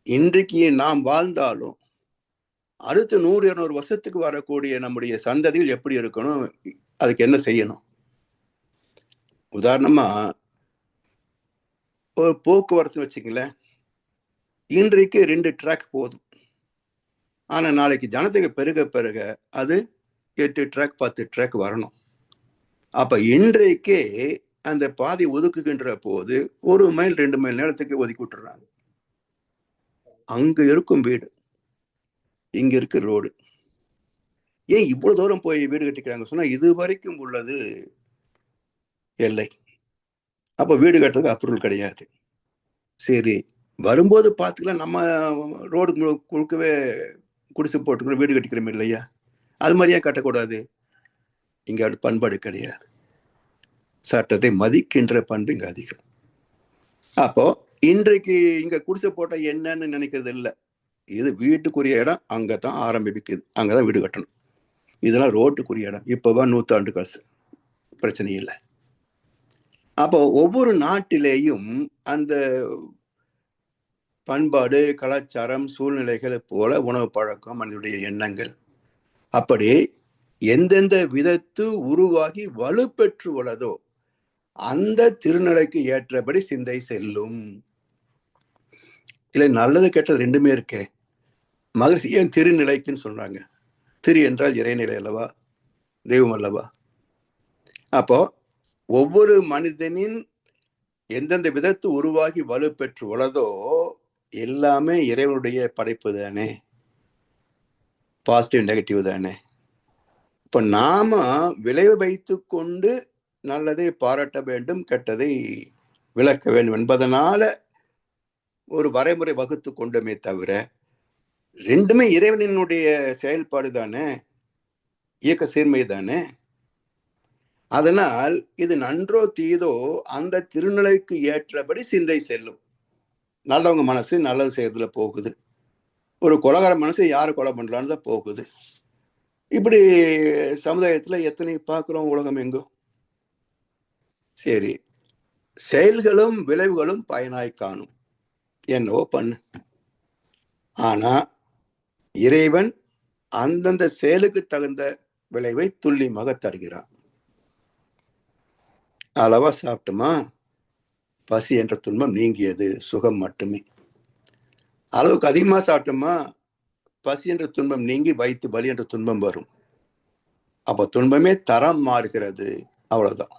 Speaker 2: இன்றைக்கு நாம் வாழ்ந்தாலும் அடுத்த 100-200 வருஷத்துக்கு வரக்கூடிய நம்முடைய சந்ததிகள் எப்படி இருக்கணும், அதுக்கு என்ன செய்யணும்? உதாரணமா ஒரு போக்குவரத்து வச்சுங்களேன், இன்றைக்கு 2 ட்ராக் போதும். ஆனா நாளைக்கு ஜனத்தொகை பெருக பெருக அது 8 ட்ராக் 10 ட்ராக் வரணும். அப்ப இன்றைக்கே அந்த பாதை ஒதுக்குகின்ற போது 1 மைல் 2 மைல் நேரத்துக்கு ஒதுக்கி விட்டுறாங்க. அங்க இருக்கும் வீடு, இங்க இருக்கு ரோடு. ஏன் இவ்வளவு தூரம் போய் வீடு கட்டிக்கிறாங்க சொன்னா, இது வரைக்கும் உள்ளது எல்லை. அப்ப வீடு கட்டுறதுக்கு அப்ரூவல் கிடையாது. சரி, வரும்போது பார்த்துக்கலாம், நம்ம ரோடு குறுக்கவே குடிசை போட்டுக்கிறோம், வீடு கட்டிக்கிறோம் இல்லையா? அது மாதிரியே கட்டக்கூடாது. இங்க பண்பாடு கிடையாது. சட்டத்தை மதிக்கின்ற பண்பு இங்க அதிகம். அப்போ இன்றைக்கு இங்க குடிசை போட்டா என்னன்னு நினைக்கிறது இல்லை. இது வீட்டுக்குரிய இடம், அங்கதான் ஆரம்பிக்குது, அங்கதான் வீடு கட்டணும். இதெல்லாம் ரோட்டுக்குரிய இடம். இப்போதான் 100 ஆண்டு காசு, பிரச்சனை இல்லை. அப்போ ஒவ்வொரு நாட்டிலேயும் அந்த பண்பாடு, கலாச்சாரம், சூழ்நிலைகள் போல உணவு பழக்கம், மனிதனுடைய எண்ணங்கள் அப்படி எந்தெந்த விதத்து உருவாகி வலுப்பெற்று உள்ளதோ அந்த திருநிலைக்கு ஏற்றபடி சிந்தை செல்லும். இல்லை, நல்லது கெட்டது ரெண்டுமே இருக்கே. மகிழ்ச்சி ஏன் திருநிலைக்குன்னு சொல்றாங்க? திரு என்றால் இறைநிலை அல்லவா, தெய்வம் அல்லவா? அப்போ ஒவ்வொரு மனிதனின் எந்தெந்த விதத்து உருவாகி வலுப்பெற்று உள்ளதோ எல்லாமே இறைவனுடைய படைப்பு தானே, பாசிட்டிவ் நெகட்டிவ் தானே. இப்ப நாம விளைவு வைத்து கொண்டு நல்லதை பாராட்ட வேண்டும், கெட்டதை விளக்க வேண்டும் என்பதனால ஒரு வரைமுறை வகுத்து கொண்டோமே தவிர, ரெண்டுமே இறைவனினுடைய செயல்பாடு தானே, இயக்க சீர்மை தானே. அதனால் இது நன்றோ தீதோ அந்த திருநிலைக்கு ஏற்றபடி சிந்தை செல்லும். நல்லவங்க மனசு நல்லது செய்யறதுல போகுது, ஒரு கொலைகார மனசு யாரு கொலை பண்றான்னு தான் போகுது. இப்படி சமுதாயத்துல எத்தனை பார்க்கிறோம் உலகம் எங்கும். சரி, செயல்களும் விளைவுகளும் பயனாய் காணும், என்னவோ பண்ணு. ஆனா இறைவன் அந்தந்த செயலுக்கு தகுந்த விளைவை துல்லியமாக தருகிறான். அளவா சாப்பிட்டுமா, பசி என்ற துன்பம் நீங்கியது, சுகம் மட்டுமே. அளவுக்கு அதிகமா சாப்பிட்டோமா, பசி என்ற துன்பம் நீங்கி வயிற்று வலி என்ற துன்பம் வரும். அப்ப துன்பமே தரம் மாறுகிறது, அவ்வளவுதான்.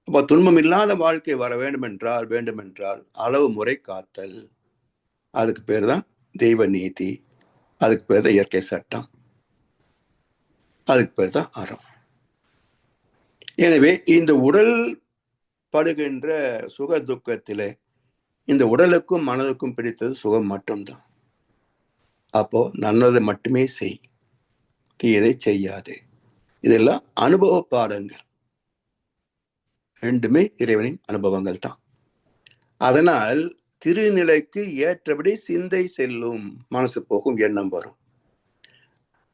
Speaker 2: அப்ப துன்பம் இல்லாத வாழ்க்கை வர வேண்டுமென்றால் அளவு முறை காத்தல். அதுக்கு பேர் தான் தெய்வ நீதி, அதுக்கு பேர் தான் இயற்கை சட்டம், அதுக்கு பேர் தான் அறம். எனவே இந்த உடல் படுகின்ற சுக துக்கத்திலே இந்த உடலுக்கும் மனதுக்கும் பிடித்தது சுகம் மட்டும்தான். அப்போ நல்லதை மட்டுமே செய், தீயதை செய்யாதே. இதெல்லாம் அனுபவ பாடங்கள். ரெண்டுமே இறைவனின் அனுபவங்கள் தான். அதனால் திருநிலைக்கு ஏற்றபடி சிந்தை செல்லும், மனசு போகும், எண்ணம் வரும்.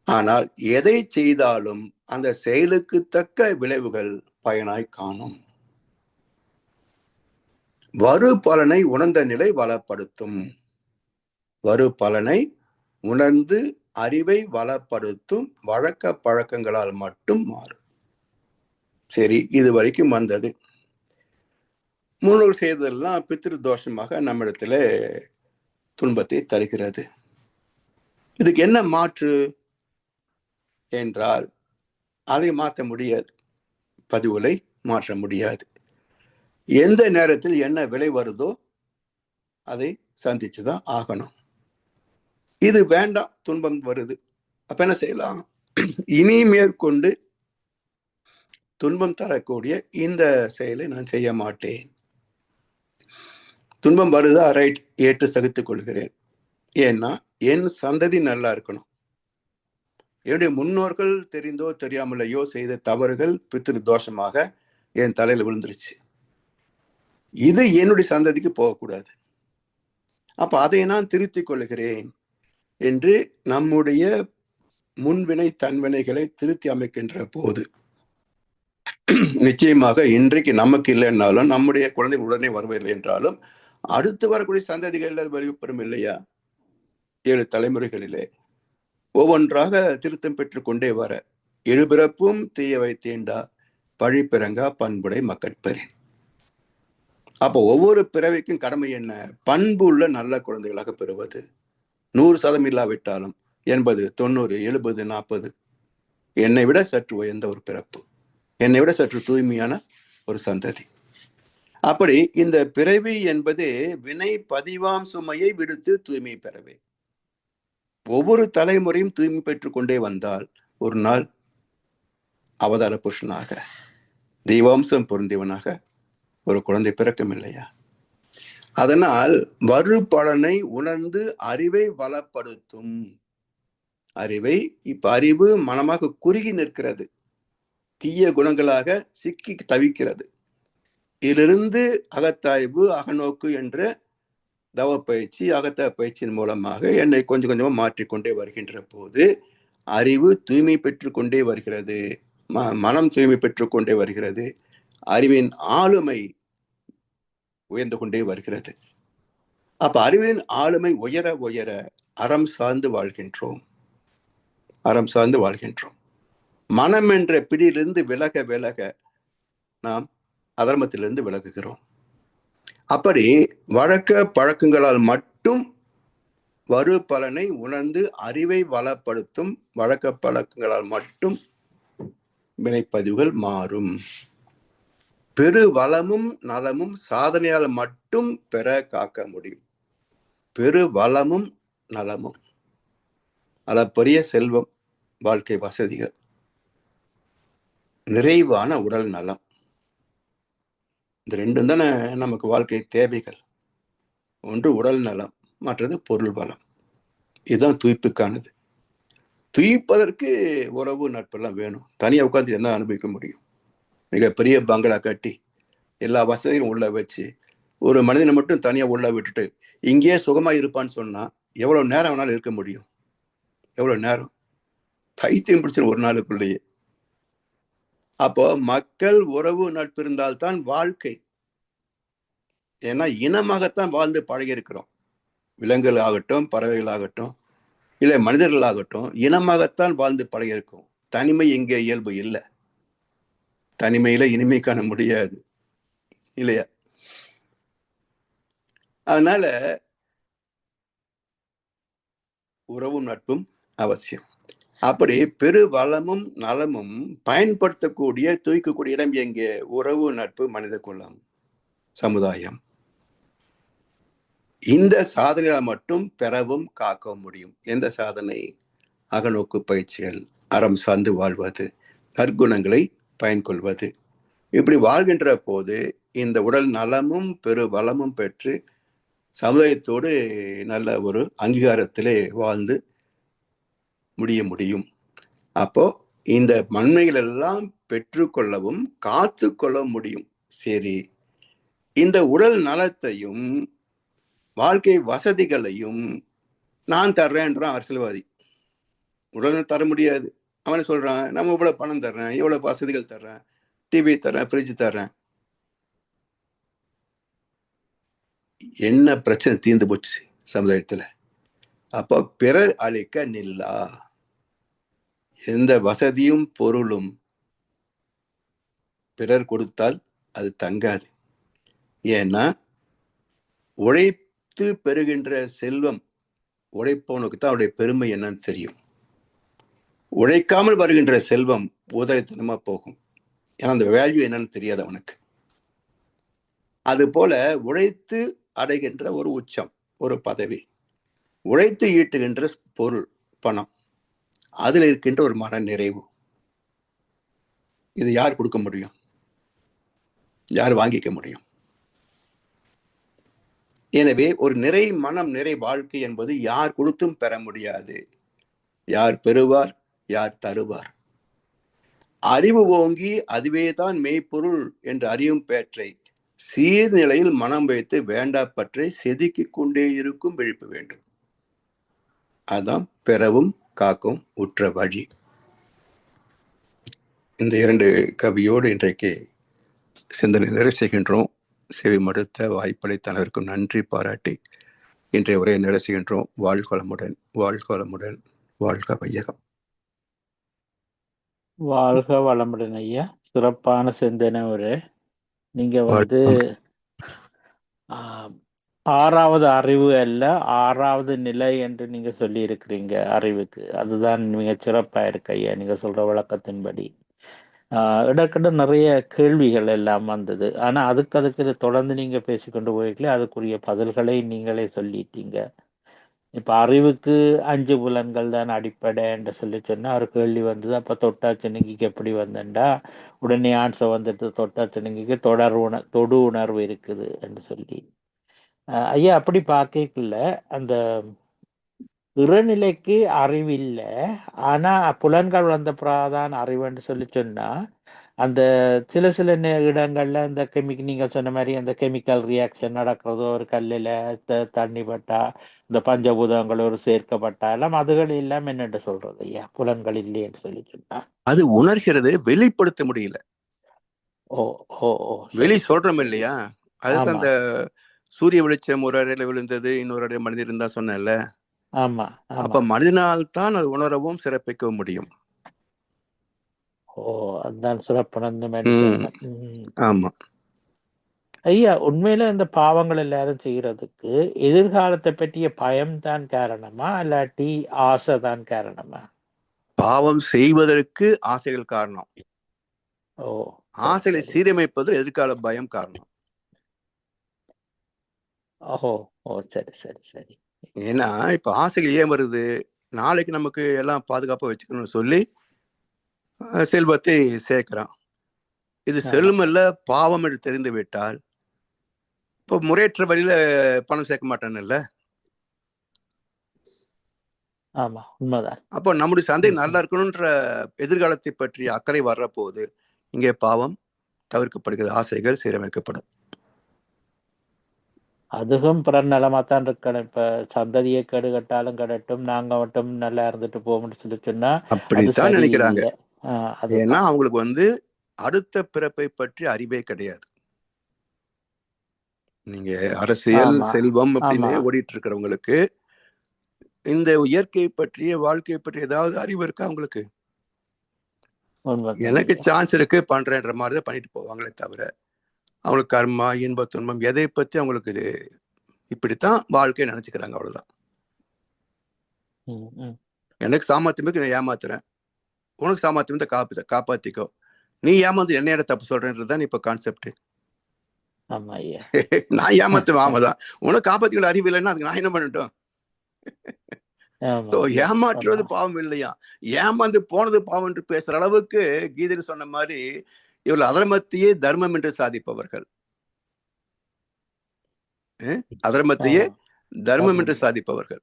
Speaker 2: ஆனால் எதை செய்தாலும் அந்த செயலுக்கு தக்க விளைவுகள் பயனாய் காணும். வரு பலனை உணர்ந்த நிலை வளப்படுத்தும். வரு பலனை உணர்ந்து அறிவை வளப்படுத்தும் வழக்க பழக்கங்களால் மட்டும் மாறும். சரி, இது வரைக்கும் வந்தது. முன்னோர் செய்ததெல்லாம் பித்ரு தோஷமாக நம்மிடத்துல துன்பத்தை தருகிறது. இதுக்கு என்ன மாற்று என்றால் அதை மாற்ற முடியாது, பதிவுகளை மாற்ற முடியாது. எந்த நேரத்தில் என்ன விலை வருதோ அதை சந்திச்சுதான் ஆகணும். இது வேண்டாம், துன்பம் வருது, அப்ப என்ன செய்யலாம்? இனி மேற்கொண்டு துன்பம் தரக்கூடிய இந்த செயலை நான் செய்ய மாட்டேன். துன்பம் வருதா, ரைட், ஏற்று சகித்துக் கொள்கிறேன். ஏன்னா என் சந்ததி நல்லா இருக்கணும். என்னுடைய முன்னோர்கள் தெரிந்தோ தெரியாமலையோ செய்த தவறுகள் பித்ரு தோஷமாக என் தலையில விழுந்துருச்சு. இது என்னுடைய சந்ததிக்கு போகக்கூடாது. அப்ப அதை நான் திருத்திக் கொள்கிறேன் என்று நம்முடைய முன்வினை தன்வினைகளை திருத்தி அமைக்கின்ற போது நிச்சயமாக இன்றைக்கு நமக்கு இல்லைன்னாலும் நம்முடைய குழந்தை உடனே வரவில்லை என்றாலும் அடுத்து வரக்கூடிய சந்ததிகள் வலியுறும் இல்லையா? 7 தலைமுறைகளிலே ஒவ்வொன்றாக திருத்தம் பெற்று கொண்டே வர, எழுபிறப்பும் தீய வைத்தேண்டா பழிப்பிறங்கா பண்புடை மக்கட்பெறேன். அப்போ ஒவ்வொரு பிறவிக்கும் கடமை என்ன? பண்பு உள்ள நல்ல குழந்தைகளாக பெறுவது. 100% இல்லாவிட்டாலும் 80, 90, 70, 40, என்னை விட சற்று உயர்ந்த ஒரு பிறப்பு, என்னை விட சற்று தூய்மையான ஒரு சந்ததி. அப்படி இந்த பிறவி என்பது வினை பதிவாம் சுமையை விடுத்து தூய்மை பெறவே. ஒவ்வொரு தலைமுறையும் தூய்மை பெற்றுக் கொண்டே வந்தால் ஒரு நாள் அவதார புருஷனாக, தெய்வாம்சம் பொருந்தியவனாக ஒரு குழந்தை பிறக்கும் இல்லையா? அதனால் வரு பலனை உணர்ந்து அறிவை வளப்படுத்தும். அறிவை, இப்ப அறிவு மனமாக குறுகி நிற்கிறது, தீய குணங்களாக சிக்கி தவிக்கிறது. இதிலிருந்து அகத்தாய்வு, அகநோக்கு என்ற தவ பயிற்சி, அகத்த பயிற்சியின் மூலமாக என்னை கொஞ்சம் கொஞ்சமா மாற்றிக்கொண்டே வருகின்ற போது அறிவு தூய்மை பெற்று கொண்டே வருகிறது, மனம் தூய்மை பெற்றுக் கொண்டே வருகிறது, அறிவின் ஆளுமை உயர்ந்து கொண்டே வருகிறது. அப்ப அறிவின் ஆளுமை உயர உயர அறம் சார்ந்து வாழ்கின்றோம், அறம் சார்ந்து வாழ்கின்றோம். மனம் என்ற பிடியிலிருந்து விலக விலக நாம் அதர்மத்திலிருந்து விலகுகிறோம். அப்படி வழக்க பழக்கங்களால் மட்டும் வரு பலனை உணர்ந்து அறிவை வளப்படுத்தும் வழக்க பழக்கங்களால் மட்டும் வினைப்பதிவுகள் மாறும். பெரு வளமும் நலமும் சாதனையால் மட்டும் பெற காக்க முடியும். பெரு வளமும் நலமும், அளப்பரிய செல்வம், வாழ்க்கை வசதிகள், நிறைவான உடல் நலம், இந்த ரெண்டும் தானே நமக்கு வாழ்க்கை தேவைகள். ஒன்று உடல் நலம், மற்றது பொருள் பலம். இதுதான் துய்ப்புக்கானது. துய்ப்பதற்கு உறவு நட்பெல்லாம் வேணும். தனியாக உட்காந்து என்ன அனுபவிக்க முடியும்? மிகப்பெரிய பங்களா கட்டி எல்லா வசதியும் உள்ள வச்சு ஒரு மனிதனை மட்டும் தனியா உள்ள விட்டுட்டு இங்கேயே சுகமா இருப்பான்னு சொன்னா எவ்வளவு நேரம் வேணாலும் இருக்க முடியும்? எவ்வளவு நேரம்? பைத்தியம் பிடிச்சிடும் ஒரு நாளுக்குள்ளேயே. அப்போ மக்கள் உறவு நட்பு இருந்தால்தான் வாழ்க்கை. ஏன்னா இனமாகத்தான் வாழ்ந்து பழகி இருக்கிறோம். விலங்குகள் ஆகட்டும், பறவைகள் ஆகட்டும், இல்லை மனிதர்கள் ஆகட்டும், இனமாகத்தான் வாழ்ந்து பழகி இருக்கோம். தனிமை இங்கே இயல்பு இல்லை. தனிமையில இனிமை காண முடியாது இல்லையா? அதனால உறவும் நட்பும் அவசியம். அப்படி பெரு வளமும் நலமும் பயன்படுத்தக்கூடிய தூய்க்கக்கூடிய இடம் எங்கே? உறவு நட்பு, மனித குலம், சமுதாயம். இந்த சாதனையால் மட்டும் பெறவும் காக்கவும் முடியும். எந்த சாதனை? அகநோக்கு பயிற்சிகள், அறம் சார்ந்து வாழ்வது, நற்குணங்களை பயன்கொள்வது. இப்படி வாழ்கின்ற போது இந்த உடல் நலமும் பெரு வளமும் பெற்று சமுதாயத்தோடு நல்ல ஒரு அங்கீகாரத்திலே வாழ்ந்து முடியும். அப்போ இந்த நன்மைகள் எல்லாம் பெற்றுக்கொள்ளவும் காத்து கொள்ள முடியும். சரி, இந்த உடல் நலத்தையும் வாழ்க்கை வசதிகளையும் நான் தர்றேன்றான் அரசியல்வாதி. உடல் தர முடியாது. அவனை சொல்றான், நம்ம இவ்வளவு பணம் தர்றேன், இவ்வளவு வசதிகள் தர்றேன், டிவி தர்றேன், ஃப்ரிட்ஜ் தர்றேன். என்ன பிரச்சனை தீர்ந்து போச்சு சமுதாயத்துல? அப்போ பிறர் அளிக்க நில்லா. எந்த வசதியும் பொருளும் பிறர் கொடுத்தால் அது தங்காது. ஏன்னா உழைத்து பெறுகின்ற செல்வம் உழைப்பவனுக்கு தான் அவருடைய பெருமை என்னன்னு தெரியும். உழைக்காமல் வருகின்ற செல்வம் உதயத்தனமா போகும். ஏன்னா அந்த வேல்யூ என்னன்னு தெரியாது அவனுக்கு. அது போல உழைத்து அடைகின்ற ஒரு உச்சம், ஒரு பதவி, உழைத்து ஈட்டுகின்ற பொருள், பணம், அதுல இருக்கின்ற ஒரு மன நிறைவு, இது யார் கொடுக்க முடியும்? யார் வாங்கிக்க முடியும்? எனவே ஒரு நிறை மனம், நிறை வாழ்க்கை என்பது யார் கொடுத்தும் பெற முடியாது. யார் பெறுவார், யார் தருவார்? அறிவு ஓங்கி அதுவே தான் மெய்ப்பொருள் என்று அறியும் பேற்றை சீர்நிலையில் மனம் வைத்து வேண்டா பற்றை செதுக்கிக் கொண்டே இருக்கும் விழிப்பு வேண்டும். அதான் பெறவும் காக்கும் உற்ற வழி. இந்த 2 கவியோடு இன்றைக்கு சிந்தனை நிறைவு செய்கின்றோம். செவி மடுத்த வாய்ப்பளித்தனருக்கு நன்றி பாராட்டி இன்றைய உரையை நிறைவு செய்கின்றோம். வாழ்க வளமுடன், வாழ்க வளமுடன், வாழ்க வையகம்.
Speaker 1: வாழ்க வளமுடன் ஐயா. சிறப்பான சிந்தனை உரை. நீங்க ஆறாவது அறிவு அல்ல, ஆறாவது நிலை என்று நீங்க சொல்லி இருக்கிறீங்க அறிவுக்கு. அதுதான் மிக சிறப்பா இருக்கு ஐயா, நீங்க சொல்ற விளக்கத்தின்படி. இடக்கிட்ட நிறைய கேள்விகள் எல்லாம் வந்தது. ஆனா அதுக்கு தொடர்ந்து நீங்க பேசிக்கொண்டு போயிருக்கல, அதுக்குரிய பதில்களை நீங்களே சொல்லிட்டீங்க. இப்ப அறிவுக்கு 5 புலன்கள் தான் அடிப்படை என்று சொல்லி சொன்னா ஒரு கேள்வி வந்தது. அப்ப தொட்டாச்சினுங்கிக்கு எப்படி வந்தேன்டா உடனே ஆன்சர் வந்துட்டு, தொட்டாச்சினுங்கிக்கு தொடு உணர்வு இருக்குது என்று சொல்லி. ஐயா அப்படி பார்க்கல, அந்த இறநிலைக்கு அறிவில்லை, ஆனா புலன்கள் வந்த பிறகுதான் அறிவுன்னு சொல்லி சொன்னா, அந்த சில இடங்கள்ல இந்த நீங்க சொன்ன மாதிரி அந்த கெமிக்கல் ரியாக்ஷன் நடக்கிறதோ, ஒரு கல்லில தண்ணி பட்டா, இந்த பஞ்சபூதங்கள் ஒரு சேர்க்கப்பட்டா எல்லாம் அதுகள் எல்லாம் என்னென்று சொல்றது ஐயா, புலன்கள் இல்லைன்னு சொல்லி சொன்னா?
Speaker 2: அது உணர்கிறது, வெளிப்படுத்த முடியல.
Speaker 1: ஓ ஓ ஓ
Speaker 2: வெளி சொல்றோம் இல்லையா? அதுக்கு அந்த சூரிய வெளிச்சம் ஒரு அறையில விழுந்தது, இன்னொரு அறையில மனிதன் இருந்தா சொன்னேன்ல.
Speaker 1: ஆமா.
Speaker 2: அப்ப மனிதனால் தான் அது உணரவும் சிறப்பிக்கவும் முடியும்.
Speaker 1: ஓ, அதுதான் சிறப்பான.
Speaker 2: ஆமா
Speaker 1: ஐயா, உண்மையில இந்த பாவங்கள் எல்லாரும் செய்யறதுக்கு எதிர்காலத்தை பற்றிய பயம் தான் காரணமா, இல்லாட்டி ஆசை தான் காரணமா?
Speaker 2: பாவம் செய்வதற்கு ஆசைகள் காரணம்.
Speaker 1: ஓ,
Speaker 2: ஆசைகளை சீரமைப்பது எதிர்கால பயம் காரணம்.
Speaker 1: ஓஹோ, ஓ, சரி சரி சரி.
Speaker 2: ஏன்னா இப்ப ஆசைகள் ஏன் வருது? நாளைக்கு நமக்கு எல்லாம் பாதுகாப்பா வச்சுக்கணும்னு சொல்லி செல்வத்தை சேர்க்கிறான். இது செல்வம் இல்ல, பாவம் என்று தெரிந்து விட்டால் இப்போ முறையற்ற வழியில பணம் சேர்க்க மாட்டான்ல.
Speaker 1: ஆமா, உண்மைதான்.
Speaker 2: அப்போ நம்முடைய சந்தை நல்லா இருக்கணும்ன்ற எதிர்காலத்தை பற்றி அக்கறை வர்ற போது இங்கே பாவம் தவிர்க்கப்படுகிறது, ஆசைகள் சீரமைக்கப்படும்.
Speaker 1: அதுவும் பிறநலமா தான் இருக்கணும். இப்ப சந்ததியை கேடு கட்டாலும் கடட்டும், நாங்க மட்டும் நல்லா இருந்துட்டு போகும்னு சொல்லி சொன்னா
Speaker 2: அப்படித்தான் நினைக்கிறாங்க. ஏன்னா
Speaker 1: அதுதான்.
Speaker 2: அவங்களுக்கு அடுத்த பிறப்பை பற்றி அறிவே கிடையாது. நீங்க அரசியல், செல்வம் அப்படின்னு ஓடிட்டு இருக்கிறவங்களுக்கு இந்த இயற்கை பற்றிய, வாழ்க்கையை பற்றி ஏதாவது அறிவு இருக்கா அவங்களுக்கு? எனக்கு சான்ஸ் இருக்கு பண்றேன்ற மாதிரிதான் பண்ணிட்டு போவாங்களே தவிர அவங்களுக்கு கர்மா, இன்ப துன்பம் எதை பத்தி அவங்களுக்கு இது இப்படித்தான் வாழ்க்கையை நினைச்சுக்கிறாங்க, அவ்வளவுதான். எனக்கு சாமர்த்தியமே நான் ஏமாத்துறேன், உனக்கு சாமர்த்தியத்தை காப்பாத்திக்கோ, நீ ஏமாந்து என்னையோட தப்பு சொல்றேன்றதுதான் இப்ப கான்செப்ட். நான் ஏமாத்துவேன், ஆமாதான். உனக்கு காப்பாத்திக்கிற அறிவு இல்லைன்னா அதுக்கு நான் என்ன பண்ணட்டும்? ஏமாற்றுவது பாவம் இல்லையா, ஏமாந்து போனது பாவம் என்று பேசுற அளவுக்கு கீதையில் சொன்ன மாதிரி இவர்கள் அதர்மத்தையே தர்மம் என்று சாதிப்பவர்கள். அதர்மத்தையே தர்மம் என்று
Speaker 1: தர்மம்.
Speaker 2: சாதிப்பவர்கள்.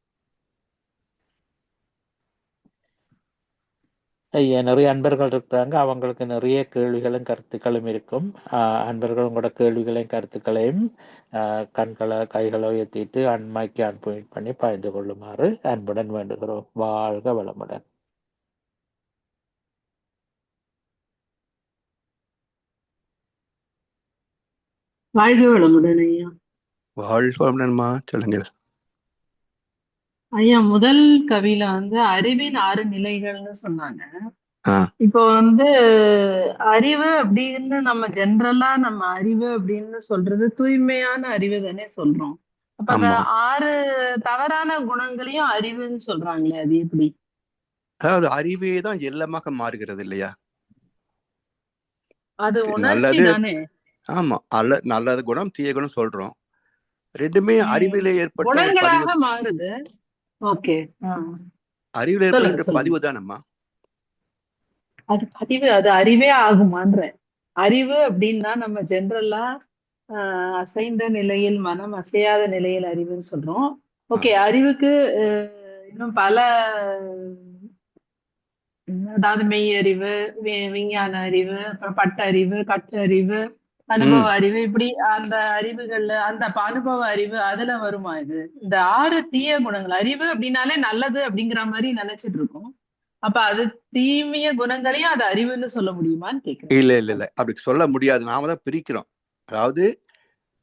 Speaker 1: ஐயா, நிறைய அன்பர்கள் இருக்கிறாங்க. அவங்களுக்கு நிறைய கேள்விகளும் கருத்துக்களும் இருக்கும். அன்பர்கள் உங்களோட கேள்விகளையும் கருத்துக்களையும் கண்களை கைகளை உயர்த்திட்டு அண்மைக்கு அன்புமிட் பண்ணி பகிர்ந்து கொள்ளுமாறு அன்புடன் வேண்டுகிறோம். வாழ்க வளமுடன்.
Speaker 3: வாழ்க வளமுடன் ஐயா.
Speaker 2: வாழ்க வளமுடன்மா, சொல்லுங்க
Speaker 3: ஐயா, முதல் கவியில அறிவின் 6 நிலைகள்னு சொன்னாங்க. இப்போ அறிவு அப்படின்னு நம்ம ஜென்ரலா நம்ம அறிவு அப்படின்னு சொல்றது தூய்மையான அறிவு தானே சொல்றோம். அப்ப அந்த 6 தவறான குணங்களையும் அறிவுன்னு சொல்றாங்களே, அது எப்படி?
Speaker 2: அதாவது அறிவே தான் எல்லாமாக மாறுகிறது இல்லையா?
Speaker 3: அது உணர்ச்சி தானே.
Speaker 2: ஆமா, நல்லது குணம் தீய குணம் சொல்றோம். ரெண்டுமே அறிவிலே ஏற்பட்ட
Speaker 3: குணங்களாக மாறுது. ஓகே,
Speaker 2: அறிவிலே ஏற்பட்ட பதிவு தானம்மா.
Speaker 3: அது பதிவு, அது அறிவே ஆகுமான்ற. அறிவு அப்படின்னா நம்ம ஜென்ரலா அசைந்த நிலையில் மனம் அசையாத நிலையில் அறிவுன்னு சொல்றோம். ஓகே, அறிவுக்கு இன்னும் பல, அதாவது மெய் அறிவு, விஞ்ஞான அறிவு, அப்புறம் பட்டறிவு, கற்றறிவு, அனுபவ அறிவு, இப்படி அந்த அறிவுகள்ல அந்த அனுபவ அறிவு அதுல வருமா இது? இந்த 6 தீய குணங்கள், அறிவு அப்படின்னாலே நல்லது அப்படிங்கிற மாதிரி நினைச்சிட்டு இருக்கோம். அப்ப அது தீமைய குணங்களையும் அது அறிவுன்னு சொல்ல முடியுமான்னு கேக்குறேன்.
Speaker 2: இல்ல அப்படி சொல்ல முடியாது. நாம தான் பிரிக்கிறோம். அதாவது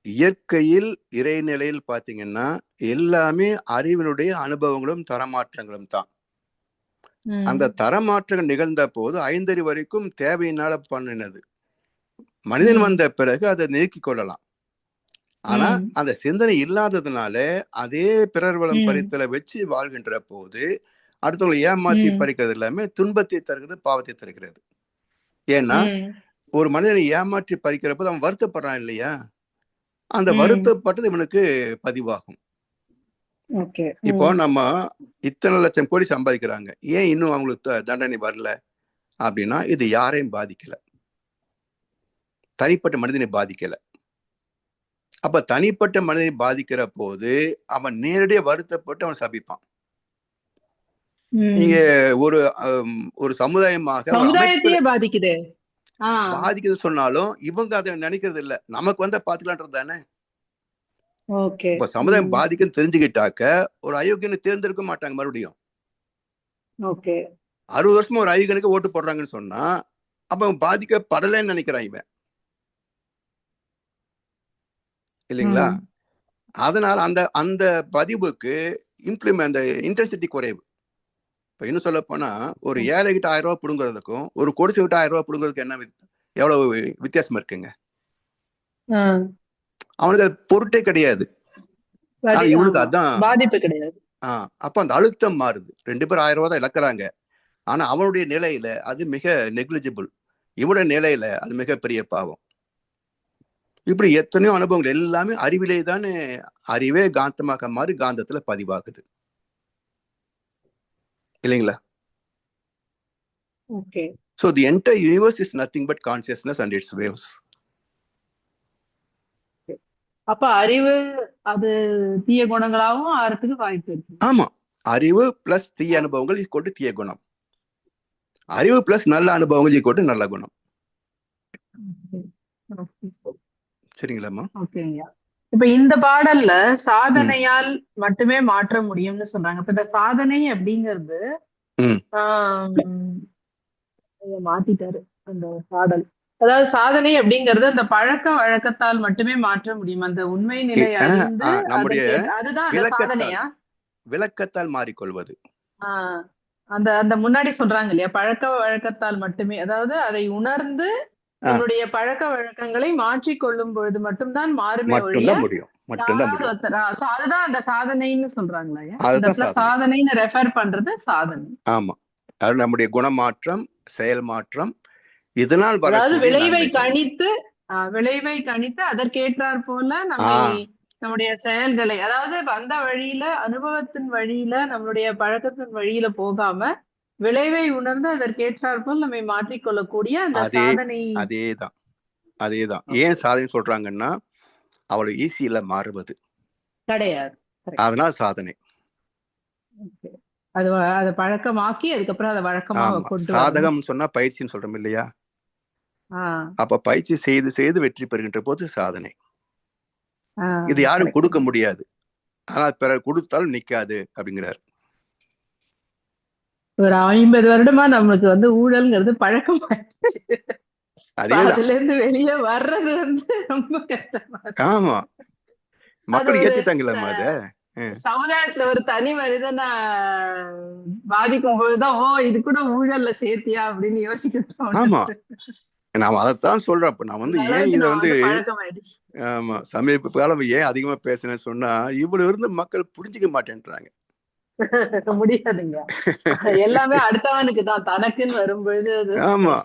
Speaker 2: இயற்கையில் இறைநிலையில் பாத்தீங்கன்னா எல்லாமே அறிவினுடைய அனுபவங்களும் தரமாற்றங்களும் தான். அந்த தரமாற்றங்கள் நிகழ்ந்த போது 5 அறிவு வரைக்கும் தேவையினால பண்ணினது. மனிதன் வந்த பிறகு அதை நீக்கிக் கொள்ளலாம். ஆனா அந்த சிந்தனை இல்லாததுனால அதே பிறர் வளம் பறித்தலை வச்சு வாழ்கின்ற போது அடுத்தவங்களை ஏமாத்தி பறிக்கிறது எல்லாமே துன்பத்தை தருகிறது, பாவத்தை தருகிறது. ஏன்னா ஒரு மனிதனை ஏமாற்றி பறிக்கிற போது அவன் வருத்தப்படுறான் இல்லையா? அந்த வருத்தப்பட்டது இவனுக்கு பதிவாகும். இப்போ நம்ம இத்தனை லட்சம் கோடி சம்பாதிக்கிறாங்க, ஏன் இன்னும் அவங்களுக்கு தண்டனை வரல அப்படின்னா இது யாரையும் பாதிக்கல, தனிப்பட்ட மனிதனை பாதிக்கல. அப்ப தனிப்பட்ட மனிதனை பாதிக்கிற போது அவன் நேரடியா வருத்தப்பட்டு அவன் சபிப்பான். நீங்க ஒரு சமுதாயமாக
Speaker 3: பாதிக்குது
Speaker 2: சொன்னாலும் இவங்க அதை நினைக்கிறது இல்ல, நமக்கு பாத்துக்கலான்றது தானே. இப்ப சமுதாயம் பாதிக்குன்னு தெரிஞ்சுக்கிட்டாக்க ஒரு அயோக்கியனை தேர்ந்தெடுக்க மாட்டாங்க மறுபடியும். 60 வருஷமா ஒரு அயோக்கியனுக்கு ஓட்டு போடுறாங்கன்னு சொன்னா அப்ப பாதிக்கப்படலைன்னு நினைக்கிறான் இவன், இல்லைங்களா? அதனால அந்த அந்த பதிவுக்கு அந்த இன்டென்சிட்டி குறைவு. இப்ப இன்னும் சொல்ல போனா ஒரு 7 கிட்ட 1000 ரூபாய் புடுங்குறதுக்கும் ஒரு கொடிசை விட்டு 1000 ரூபாய் புடுங்குறதுக்கு என்ன எவ்வளவு வித்தியாசம் இருக்குங்க. அவனுக்கு அது பொருட்டே கிடையாது, இவனுக்கு அதான்
Speaker 3: பாதிப்பு கிடையாது.
Speaker 2: அப்ப அந்த அழுத்தம் மாறுது. 2 பேர் 1000 ரூபாய் தான் இழக்கிறாங்க, ஆனா அவனுடைய நிலையில அது மிக நெக்லிஜிபிள், இவனுடைய நிலையில அது மிகப்பெரிய பாவம். இப்படி எத்தனையோ அனுபவங்கள் எல்லாமே அறிவிலே தானே. அறிவே காந்தமாக மாறி காந்தத்துல பதிவாகுது, இல்லைங்களா? So the entire universe is nothing but consciousness and its waves.
Speaker 3: அப்ப அறிவு அது தீய குணங்களாகவும் ஆறதுக்கு வாய்ப்பு இருக்கு.
Speaker 2: ஆமா, அறிவு பிளஸ் தீய அனுபவங்கள் ஈக்குவல் டு தீய குணம், அறிவு பிளஸ் நல்ல அனுபவங்கள் ஈக்குவல் டு நல்ல குணம். சரிங்களாம்மா?
Speaker 3: ஓகேங்க. இப்ப இந்த பாடல்ல சாதனையால் மட்டுமே மாற்ற முடியும்னு சொல்றாங்க. இப்ப இந்த சாதனை அப்படிங்கிறது மாத்திட்டாரு அந்த பாடல். அதாவது சாதனை அப்படிங்கறது அந்த பழக்க வழக்கத்தால் மட்டுமே மாற்ற முடியும், அந்த உண்மை நிலை அறிந்து அதுதான் அந்த சாதனையா?
Speaker 2: விளக்கத்தால் மாறிக்கொள்வது.
Speaker 3: அந்த அந்த முன்னாடி சொல்றாங்க இல்லையா, பழக்க வழக்கத்தால் மட்டுமே, அதாவது அதை உணர்ந்து நம்முடைய பழக்க வழக்கங்களை மாற்றிக் கொள்ளும் பொழுது மட்டும்தான் மாறுமே
Speaker 2: முடியும்.
Speaker 3: அதுதான் அந்த சாதனைன்னு சொல்றாங்களா? சாதனைன்னு ரெஃபர் பண்றது சாதனை.
Speaker 2: ஆமா, அது நம்முடைய குணமாற்றம், செயல் மாற்றம், இதனால்
Speaker 3: அதாவது விளைவை கணித்து அதற்கேற்றாற் போல நம்முடைய செயல்களை, அதாவது வந்த வழியில அனுபவத்தின் வழியில நம்மளுடைய பழக்கத்தின் வழியில போகாம விளைவை உணர்ந்து அதற்கேற்றாற் போல் நம்மை மாற்றிக்கொள்ளக்கூடிய அந்த சாதனை.
Speaker 2: அதேதான் ஏன் சாதனை சொல்றாங்கன்னா அவ்வளவு ஈஸியில மாறுவது.
Speaker 3: கிடையாது. Correct.
Speaker 2: அதனால சாதனை.
Speaker 3: Okay. அதை பழக்கமாக்கி அதுக்கப்புறம் அதை வழக்கமாக
Speaker 2: ஆமா,
Speaker 3: கொண்டு வரணும்.
Speaker 2: சாதகம் சொன்னா பயிற்சின்னு சொல்றோம் இல்லையா? அப்ப பயிற்சி செய்து செய்து வெற்றி பெறுகின்ற போது சாதனை. இது யாரும்
Speaker 3: correct.
Speaker 2: கொடுக்க முடியாது, ஆனால் பிறர் கொடுத்தாலும் நிக்காது அப்படிங்கிறார்.
Speaker 3: ஒரு 50 வருடமா நம்மளுக்கு வந்து ஊழல்ங்கிறது பழக்கமாயிடுச்சு.
Speaker 2: அதேதான்.
Speaker 3: அதுல இருந்து வெளியே வர்றது வந்து ரொம்ப கஷ்டமா இருக்கு.
Speaker 2: ஆமா,
Speaker 3: அது
Speaker 2: மக்கள்
Speaker 3: ஒரு
Speaker 2: ஏத்துட்டாங்களாமா அத.
Speaker 3: சமுதாயத்துல ஒரு தனி மனிதனா பாதிக்கும் போதுதான் இது கூட ஊழல்ல சேர்த்தியா அப்படின்னு யோசிக்க.
Speaker 2: ஆமா, நாம அதைத்தான் சொல்றோம். அப்ப நான் வந்து ஏன் இதை வந்து
Speaker 3: பழக்கமாயிடுச்சு.
Speaker 2: ஆமா சமீப காலம் ஏன் அதிகமா பேசுனேன்னு சொன்னா, இவ்வளவு இருந்து மக்கள் புரிஞ்சுக்க மாட்டேன்றாங்க.
Speaker 3: முடியாதுங்க, எல்லாமே அடுத்தவனுக்கு தான், தனக்குன்னு வரும்பொழுது
Speaker 2: ஆமா,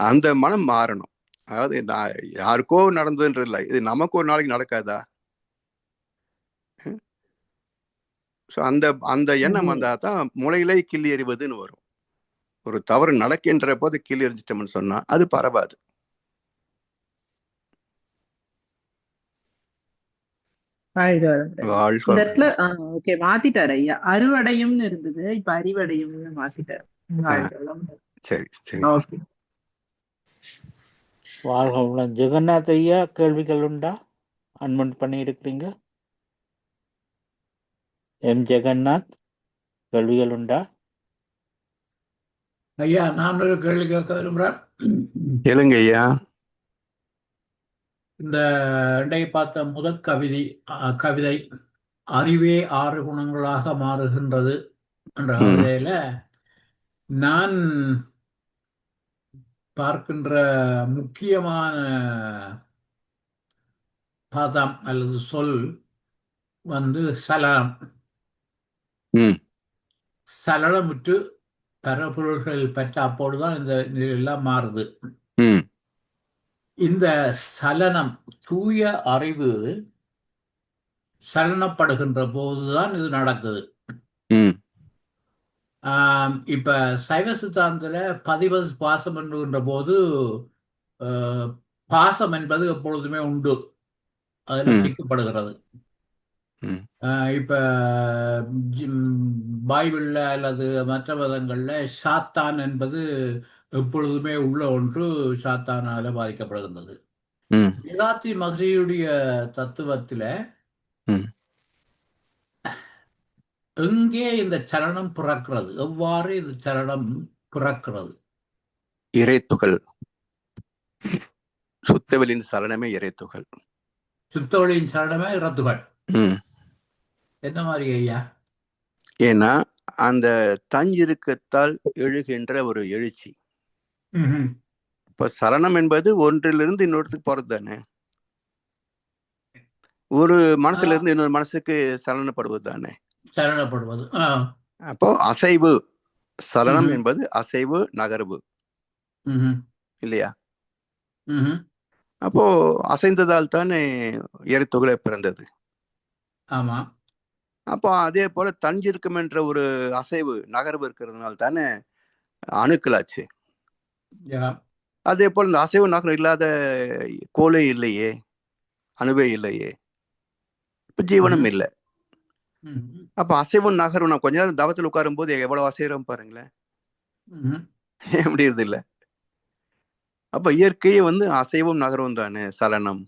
Speaker 2: அந்த மனம் மாறணும். அதாவது நான் யாருக்கோ நடந்ததுன்றது இல்லை, இது நமக்கு ஒரு நாளைக்கு நடக்காதா? அந்த அந்த எண்ணம் வந்தா தான் முளையிலே கிள்ளி எறிவதுன்னு வரும். ஒரு தவறு நடக்கின்ற போது கிள்ளி எறிஞ்சிட்டோம்னு சொன்னா அது பரவாது.
Speaker 3: மாத்திட்டாரு ஐயா. அறுவடையும்னு இருந்தது, இப்ப அறிவடையும்னு மாத்திட்டாரு.
Speaker 2: சரி சரி.
Speaker 1: வாழ்க. ஜெகநாத் ஐயா, கேள்விகள் உண்டா? அன்மன் பண்ணி இருக்கிறீங்க. எம் ஜெகநாத், கேள்விகள் உண்டா?
Speaker 4: ஐயா, நான் ஒரு கேள்வி கேட்க விரும்புகிறேன்.
Speaker 2: கேளுங்க ஐயா.
Speaker 4: இந்த இன்றைக்கு பார்த்த முதல் கவிதை அறிவே 6 குணங்களாக மாறுகின்றது என்ற கவிதையில நான் பார்க்கின்ற முக்கியமான பதம் அல்லது சொல் வந்து சலனம். சலனமுற்று பரப்பொருள்களில் பெற்ற அப்பொழுதுதான் இந்த நிலையெல்லாம் மாறுது. இந்த சலனம், தூய அறிவு சலனப்படுகின்ற போதுதான் இது நடக்குது. இப்ப சைவ சித்தாந்தத்துல பதிவது பாசம் என்கின்ற போது பாசம் என்பது எப்பொழுதுமே உண்டு, அதுல சிக்கப்படுகிறது. இப்ப பைபிள்ல அல்லது மற்ற மதங்கள்ல சாத்தான் என்பது எப்பொழுதுமே உள்ள ஒன்று, சாத்தானால பாதிக்கப்படுகின்றது. வேதாத்ரி மகரியுடைய தத்துவத்தில எங்கே இந்த சலனம் பிறக்கிறது, எவ்வாறு இந்த சலனம் பிறக்கிறது?
Speaker 2: இறைத்துகள். சுத்தவெளியின் சலனமே இறைத்துகள்.
Speaker 4: சுத்தவெளியின் சலனமே இறைத்துகள். என்ன மாதிரி ஐயா?
Speaker 2: ஏன்னா அந்த தஞ்சிருக்கத்தால் எழுகின்ற ஒரு எழுச்சி. இப்ப சலனம் என்பது ஒன்றிலிருந்து இன்னொருத்துக்கு போறது தானே. ஒரு மனசுல இருந்து இன்னொரு மனசுக்கு சலனப்படுவது தானே.
Speaker 4: சலனப்படுவது.
Speaker 2: அப்போ அசைவு, சலனம் என்பது அசைவு, நகர்வு இல்லையா? அப்போ அசைந்ததால் தானே எரித்துகளை பிறந்தது.
Speaker 4: ஆமா.
Speaker 2: அப்போ அதே போல தஞ்சிருக்கும் என்ற ஒரு அசைவு, நகர்வு இருக்கிறதுனால தானே அணுக்களாச்சு. அதே போல் இந்த அசைவு நகரம் இல்லாத கோலே இல்லையே, அணுவே இல்லையே, இப்ப ஜீவனம் இல்லை. அப்ப அசைவும் நகரும், நான் கொஞ்ச நேரம் தவத்தில் உட்காரும் போது எவ்வளவு அசைகிறோம் பாருங்களேன், முடியறது இல்லை. அப்ப இயற்கையே வந்து அசைவும் நகரும் தானே, சலனம்.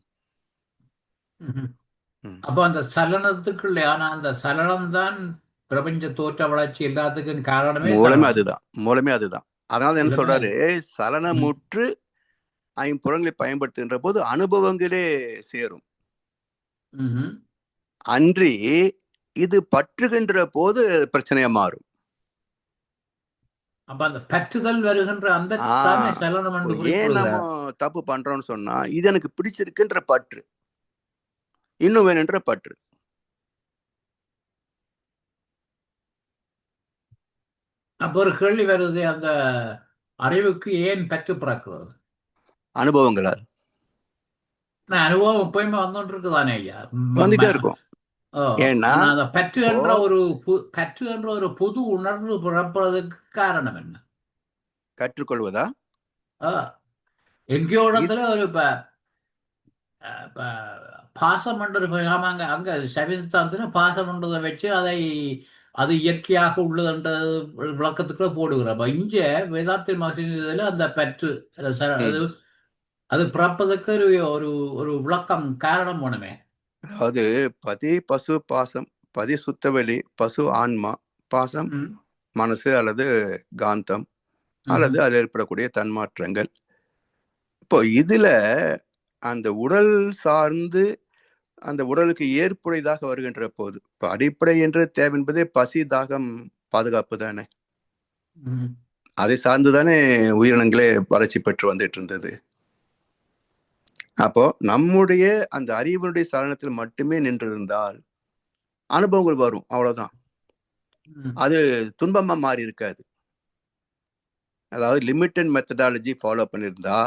Speaker 4: அப்ப அந்த சலனத்துக்குள்ள, ஆனா அந்த சலனம் தான் பிரபஞ்ச தோற்ற வளர்ச்சி எல்லாத்துக்கும் காரணமே.
Speaker 2: மூலமே அதுதான். அதனால என்ன சொல்றாரு, சலனமுற்று ஐம்புலங்களை பயன்படுத்துகின்ற போது அனுபவங்களே சேரும். அன்றி இது பற்றுகின்ற போது பிரச்சனையா மாறும்.
Speaker 4: அப்ப அந்த பற்றுதல் வருகின்ற அந்த சலனம்.
Speaker 2: ஏன் நம்ம தப்பு பண்றோம்னு சொன்னா, இது எனக்கு பிடிச்சிருக்குன்ற பற்று, இன்னும் வேணுன்ற பற்று.
Speaker 4: அப்ப ஒரு கேள்வி வருது, அந்த அறிவுக்கு ஏன் பற்று பிறக்கிறது?
Speaker 2: அனுபவங்களால்.
Speaker 4: அனுபவம் எப்பயுமே வந்துட்டு இருக்குதானே ஐயா,
Speaker 2: வந்துட்டே இருக்கும். ஏன்னா
Speaker 4: அந்த பற்று என்ற ஒரு புது உணர்வு பிறப்பதற்கு காரணம் என்ன?
Speaker 2: கற்றுக்கொள்வதா?
Speaker 4: எங்கேயோ இடத்துல ஒரு பாசம் என்று அங்க அங்க சைவசித்தாந்தத்துல பாசம் என்றதை வச்சு அது இயற்கையாக உள்ளது என்ற விளக்கத்துக்குள்ள போடுகிறப்ப இங்க வேதாத்திய மகசூல அந்த பற்று அது அது பிறப்பதற்கு ஒரு ஒரு ஒரு விளக்கம் காரணம் வேணுமே.
Speaker 2: அதாவது பதி பசு பாசம், பதி சுத்தவெளி, பசு ஆன்மா, பாசம் மனசு அல்லது காந்தம் அல்லது அதில் ஏற்படக்கூடிய தன்மாற்றங்கள். இப்போ இதுல அந்த உடல் சார்ந்து அந்த உடலுக்கு ஏற்புடையதாக வருகின்ற போது, இப்போ அடிப்படை என்று தேவை என்பதே பசி தாகம் பாதுகாப்பு தானே. அதை சார்ந்துதானே உயிரினங்களே வளர்ச்சி பெற்று வந்துட்டு இருந்தது. அப்போ நம்முடைய அந்த அறிவினுடைய சலனத்தில் மட்டுமே நின்றிருந்தால் அனுபவங்கள் வரும், அவ்வளவுதான். அது துன்பமா மாறி இருக்காது. அதாவது லிமிட்டட் மெத்தடாலஜி ஃபாலோ பண்ணியிருந்தா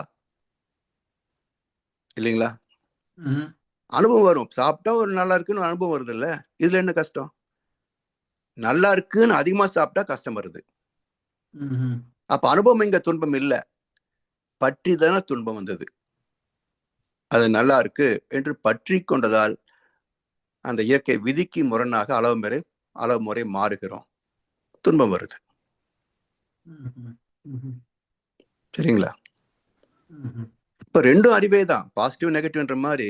Speaker 2: இல்லைங்களா, அனுபவம் வரும். சாப்பிட்டா ஒரு நல்லா இருக்குன்னு அனுபவம் வருது இல்ல, இதுல என்ன கஷ்டம்? நல்லா இருக்குன்னு அதிகமா சாப்பிட்டா கஷ்டம் வருது. அப்ப அனுபவம் இங்க துன்பம் இல்லை, பற்றி தானே துன்பம் வந்தது. அது நல்லா இருக்கு என்று பற்றி கொண்டதால் அந்த இயற்கை விதிக்கு முரணாக அளவு முறை மாறுகிறோம், துன்பம் வருது. சரிங்களா? இப்ப ரெண்டும் அறிவே தான், பாசிட்டிவ் நெகட்டிவ்ன்ற மாதிரி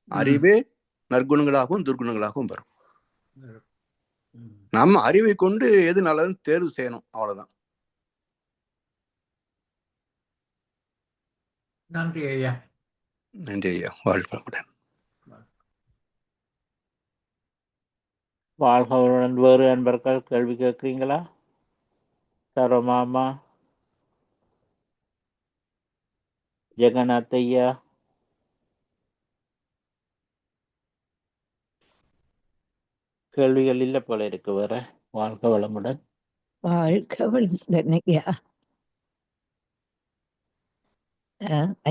Speaker 2: அறிவே நற்குணங்களாகவும் துர்குணங்களாகவும் வரும். நம்ம அறிவை கொண்டு எது நல்லதுன்னு தேர்வு செய்யணும், அவ்வளவுதான்.
Speaker 4: நன்றி ஐயா.
Speaker 2: நன்றி ஐயா. வாழ்க வளமுடன்.
Speaker 1: வாழ்க வளமுடன். வேறு அன்பர்கள் கேள்வி கேட்குறீங்களா? சரோமாமா, ஜெகநாத் ஐயா, கேள்விகள் இல்லை போல இருக்கு வேற. வாழ்க வளமுடன்.
Speaker 5: வாழ்க வளமுடன் ஐயா.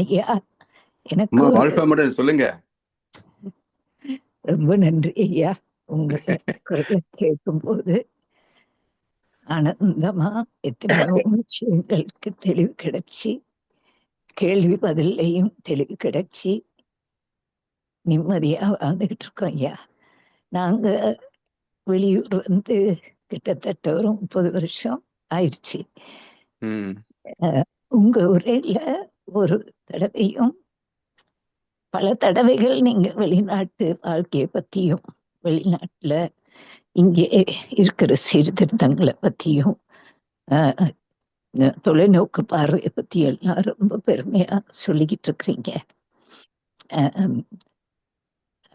Speaker 5: ஐயா எனக்கு
Speaker 2: வாழ்க வளமுடன் சொல்லுங்க.
Speaker 5: ரொம்ப நன்றி ஐயா. உங்க குரலை கேட்கும் போது ஆனந்தமா எத்தனையோ விஷயங்களுக்கு தெளிவு கிடைச்சி, கேள்வி பதிலையும் தெளிவு கிடைச்சி நிம்மதியா வாழ்ந்துகிட்டு இருக்கோம் ஐயா. நாங்க வெளியூர் வந்து கிட்டத்தட்ட ஒரு 30 வருஷம் ஆயிடுச்சு. உங்க உரையில ஒரு தடவையும் பல தடவைகள் நீங்க வெளிநாட்டு வாழ்க்கையை பத்தியும் வெளிநாட்டுல இங்கே இருக்கிற சீர்திருத்தங்களை பத்தியும் தொலைநோக்கு பார்வையை பத்தி எல்லாம் ரொம்ப பெருமையா சொல்லிக்கிட்டு இருக்கிறீங்க.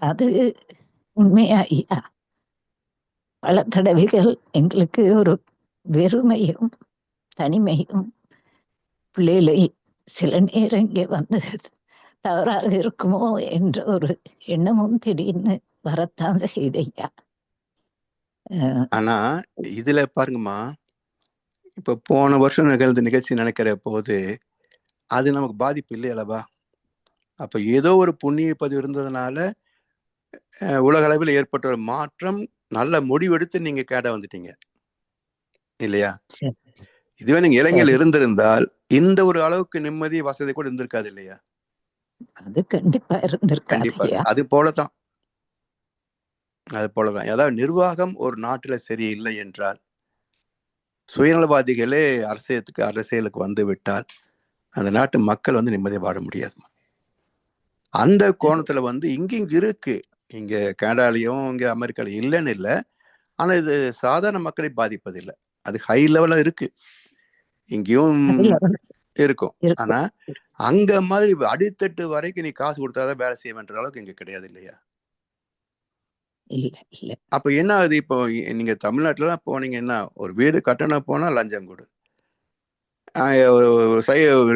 Speaker 5: அது உண்மையா ஐயா? பல தடவைகள் எங்களுக்கு ஒரு வெறுமையும் தனிமையும் பிள்ளைகளை சில நேரம் இங்கே வந்து தவறாக இருக்குமோ என்ற ஒரு எண்ணமும் திடீர்னு வரத்தான் செய்தையா.
Speaker 2: ஆனா இதுல பாருங்கம்மா, இப்ப போன வருஷம் நிகழ்ந்த நிகழ்ச்சி நினைக்கிற போது அது நமக்கு பாதிப்பு இல்லை அல்லவா? அப்ப ஏதோ ஒரு புண்ணிய பதிவு இருந்ததுனால உலக அளவில் ஏற்பட்ட ஒரு மாற்றம், நல்ல முடிவெடுத்து நீங்க கேட வந்துட்டீங்க இல்லையா? இதுவே நீங்க இளைஞர்கள் இருந்திருந்தால் இந்த ஒரு அளவுக்கு நிம்மதி வசதி கூட இருந்திருக்காது இல்லையா?
Speaker 5: அது கண்டிப்பா இருந்திருக்காது.
Speaker 2: அது போலதான். அதாவது நிர்வாகம் ஒரு நாட்டுல சரியில்லை என்றால், சுயநலவாதிகளே அரசியலுக்கு வந்து விட்டால் அந்த நாட்டு மக்கள் வந்து நிம்மதியா வாழ முடியாது. அந்த கோணத்துல வந்து இங்க இருக்கு, இங்க கனடாலையும் இங்க அமெரிக்காலையும் இல்லைன்னு இல்லை, ஆனா இது சாதாரண மக்களை பாதிப்பதில்லை. அது ஹை லெவல்ல இருக்கு, இங்கேயும் இருக்கும். ஆனா அங்க மாதிரி அடித்தட்டு வரைக்கும் நீ காசு கொடுத்தாதான் வேலை செய்ய வேண்டிய அளவுக்கு இங்க கிடையாது இல்லையா? அப்ப என்ன ஆகுது? இப்போ நீங்க தமிழ்நாட்டுல தான் போனீங்கன்னா ஒரு வீடு கட்டணம் போனா லஞ்சம் கொடு,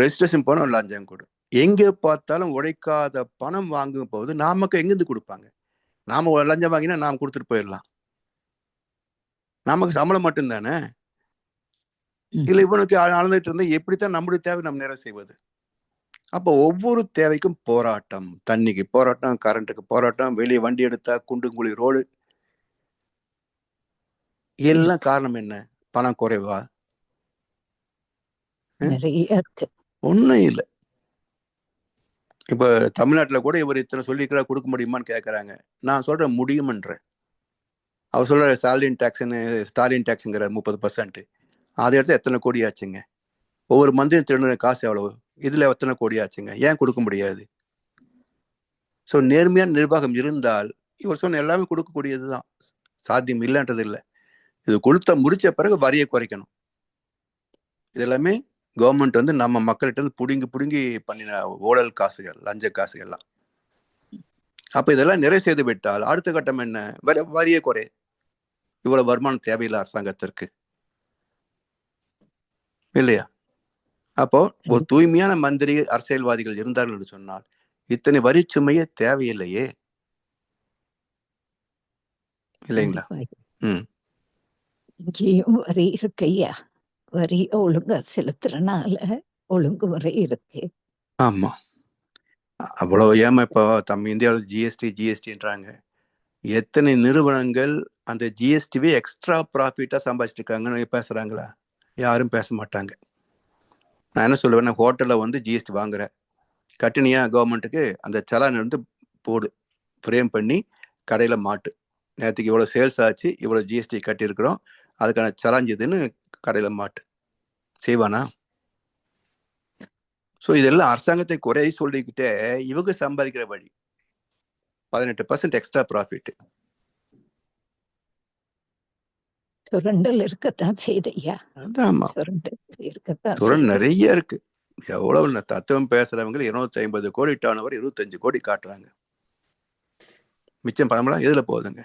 Speaker 2: ரெஜிஸ்ட்ரேஷன் போனா லஞ்சம் கொடு, எங்க பார்த்தாலும் உழைக்காத பணம் வாங்கும் போது நமக்கு எங்கிருந்து கொடுப்பாங்க? நாம லஞ்சம் வாங்கினா நாம கொடுத்துட்டு போயிடலாம், நமக்கு சம்பளம் மட்டும்தானே. இல்ல இவனுக்கு அளந்துட்டு இருந்தா எப்படித்தான் நம்முடைய தேவை நம்ம நிறைவு செய்வது? அப்போ ஒவ்வொரு தேவைக்கும் போராட்டம், தண்ணிக்கு போராட்டம், கரண்ட்டுக்கு போராட்டம், வெளியே வண்டி எடுத்தா குண்டுங்குழி ரோடு, எல்லாம் காரணம் என்ன? பணம் குறைவா? ஒன்னும் இல்லை. இப்போ தமிழ்நாட்டில் கூட இவர் இத்தனை சொல்லிக்கிறா கொடுக்க முடியுமான்னு கேட்குறாங்க. நான் சொல்கிறேன் முடியுமன்றேன். அவர் சொல்கிற ஸ்டாலின் டேக்ஸுங்கிற 30%, அதை எடுத்து எத்தனை கோடி ஆச்சுங்க? ஒவ்வொரு மந்திரியும் திருடுற காசு எவ்வளவு? இதில் எத்தனை கோடி ஆச்சுங்க? ஏன் கொடுக்க முடியாது? ஸோ நேர்மையான நிர்வாகம் இருந்தால் இவர் சொன்ன எல்லாமே கொடுக்கக்கூடியது தான், சாத்தியம் இல்லைன்றது இல்லை. இது கொடுத்த முடிச்ச பிறகு வரியை குறைக்கணும். இதெல்லாமே கவர்மெண்ட் வந்து நம்ம மக்கள்கிட்ட இருந்து புடுங்கி பண்ணின ஊழல் காசுகள், லஞ்ச காசுகள்லாம். அப்ப இதெல்லாம் நிறைவு செய்து விட்டால் அடுத்த கட்டம் என்ன? வரியை குறை. இவ்வளவு வருமானம் தேவையில்லை அரசாங்கத்திற்கு, இல்லையா? அப்போ ஒரு தூய்மையான மந்திரி அரசியல்வாதிகள் இருந்தார்கள் என்று சொன்னால் இத்தனை வரி சுமையே தேவையில்லையே, இல்லைங்களா?
Speaker 5: இங்கேயும் வரி இருக்கையா, வரி ஒழுங்கா செலுத்துறனால ஒழுங்குமுறை இருக்கு.
Speaker 2: ஆமா, அவ்வளவு ஏமா இப்போ இந்தியாவில் ஜிஎஸ்டின்றாங்க. எத்தனை நிறுவனங்கள் அந்த ஜிஎஸ்டிவே எக்ஸ்ட்ரா ப்ராஃபிட்டா சம்பாதிச்சிட்டு இருக்காங்கன்னு பேசுறாங்களா? யாரும் பேச மாட்டாங்க. நான் என்ன சொல்லுவேன், ஹோட்டலில் வந்து ஜிஎஸ்டி வாங்குற கட்டினியா கவர்மெண்ட்டுக்கு அந்த சலான் வந்து போடு, ஃப்ரேம் பண்ணி கடையில் மாட்டு. நேற்றுக்கு இவ்வளோ சேல்ஸ் ஆச்சு, இவ்வளோ ஜிஎஸ்டி கட்டியிருக்கிறோம், அதுக்கான சலான் இதுன்னு கடையில் மாட்டு. செய்வானா? ஸோ இதெல்லாம் அரசாங்கத்தை குறை சொல்லிக்கிட்டே இவங்க சம்பாதிக்கிற வழி 18% எக்ஸ்ட்ரா ப்ராஃபிட்.
Speaker 5: சுரண்டல் இருக்கத்தான் செய்தையா.
Speaker 2: அதான் சுரண்டல் நிறைய இருக்கு. எவ்வளவு தத்துவம் பேசுறவங்க 250 கோடி டர்னோவர் 25 கோடி காட்டுறாங்க. மிச்சம் பணமெல்லாம் எதுல போகுதுங்க?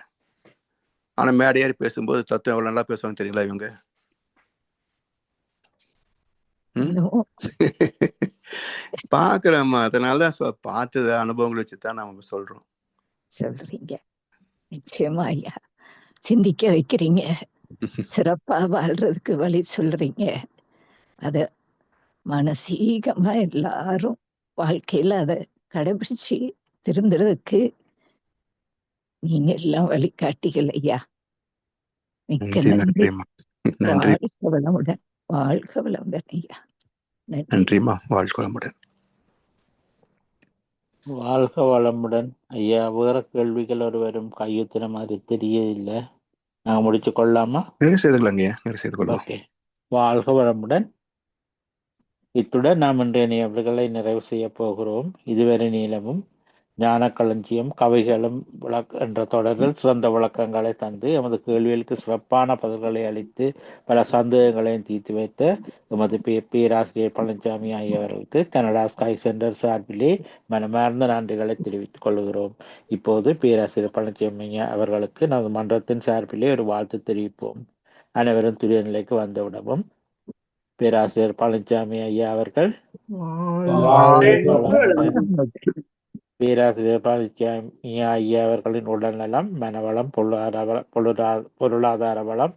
Speaker 2: ஆனா மேடையாரி பேசும்போது தத்துவம் எவ்வளவு நல்லா பேசுவாங்க தெரியுங்களா இவங்க? பாக்குறோம்மா, அதனாலதான் பார்த்தது அனுபவங்களை வச்சுதான் நம்ம சொல்றோம்.
Speaker 5: சொல்றீங்க, நிச்சயமா ஐயா, சிந்திக்க வைக்கிறீங்க, சிறப்பா வாழ்றதுக்கு வழி சொல்றீங்க. அத மனசீகமா எல்லாரும் வாழ்க்கையில அதை கடைபிடிச்சு திருந்துறதுக்கு நீங்க எல்லாம் வழிகாட்டிகள் ஐயா. மிக்க நன்றி. வாழ்க வளமுடன், வாழ்க வளமுடன் ஐயா.
Speaker 2: நன்றிமா, வாழ்க வளமுடன்.
Speaker 1: வாழ்க வளமுடன் ஐயா. வேற கேள்விகள் ஒருவரும் கையெழுத்தின மாதிரி தெரியவில்லை. நாங்க முடிச்சு கொள்ளலாமா?
Speaker 2: நிறைவு செய்து கொள்ளலாம்.
Speaker 1: ஓகே, வாழ்க வளமுடன். இத்துடன் நாம் இன்றைய நிகழ்வுகளை நிறைவு செய்ய போகிறோம். இதுவரை நீளமும் ஞானக்களஞ்சியம் கவிகளும் என்ற தொடரில் சிறந்த விளக்கங்களை தந்து எமது கேள்விகளுக்கு சிறப்பான பதில்களை அளித்து பல சந்தேகங்களையும் தீர்த்து வைத்த எமது பேராசிரியர் பழனிசாமி ஆகியவர்களுக்கு கனடா ஸ்கை சென்டர் சார்பிலே மனமார்ந்த நன்றிகளை தெரிவித்துக் கொள்கிறோம். இப்போது பேராசிரியர் பழனிசாமி அவர்களுக்கு நமது மன்றத்தின் சார்பிலே ஒரு வாழ்த்து தெரிவிப்போம். அனைவரும் துரிய நிலைக்கு வந்துவிடவும். பேராசிரியர் பழனிசாமி ஐயா அவர்கள். பேராசிரியர் பழனிசாமி ஐயா அவர்களின் உடல்நலம், மனவளம், பொருளாதார வளம்.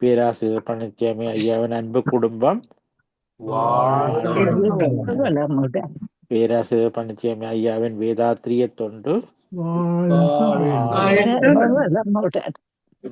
Speaker 1: பேராசிரியர் பழனிசாமி ஐயாவின் அன்பு குடும்பம். பேராசிரியர் பழனிசாமி ஐயாவின் வேதாத்திரிய தொண்டு.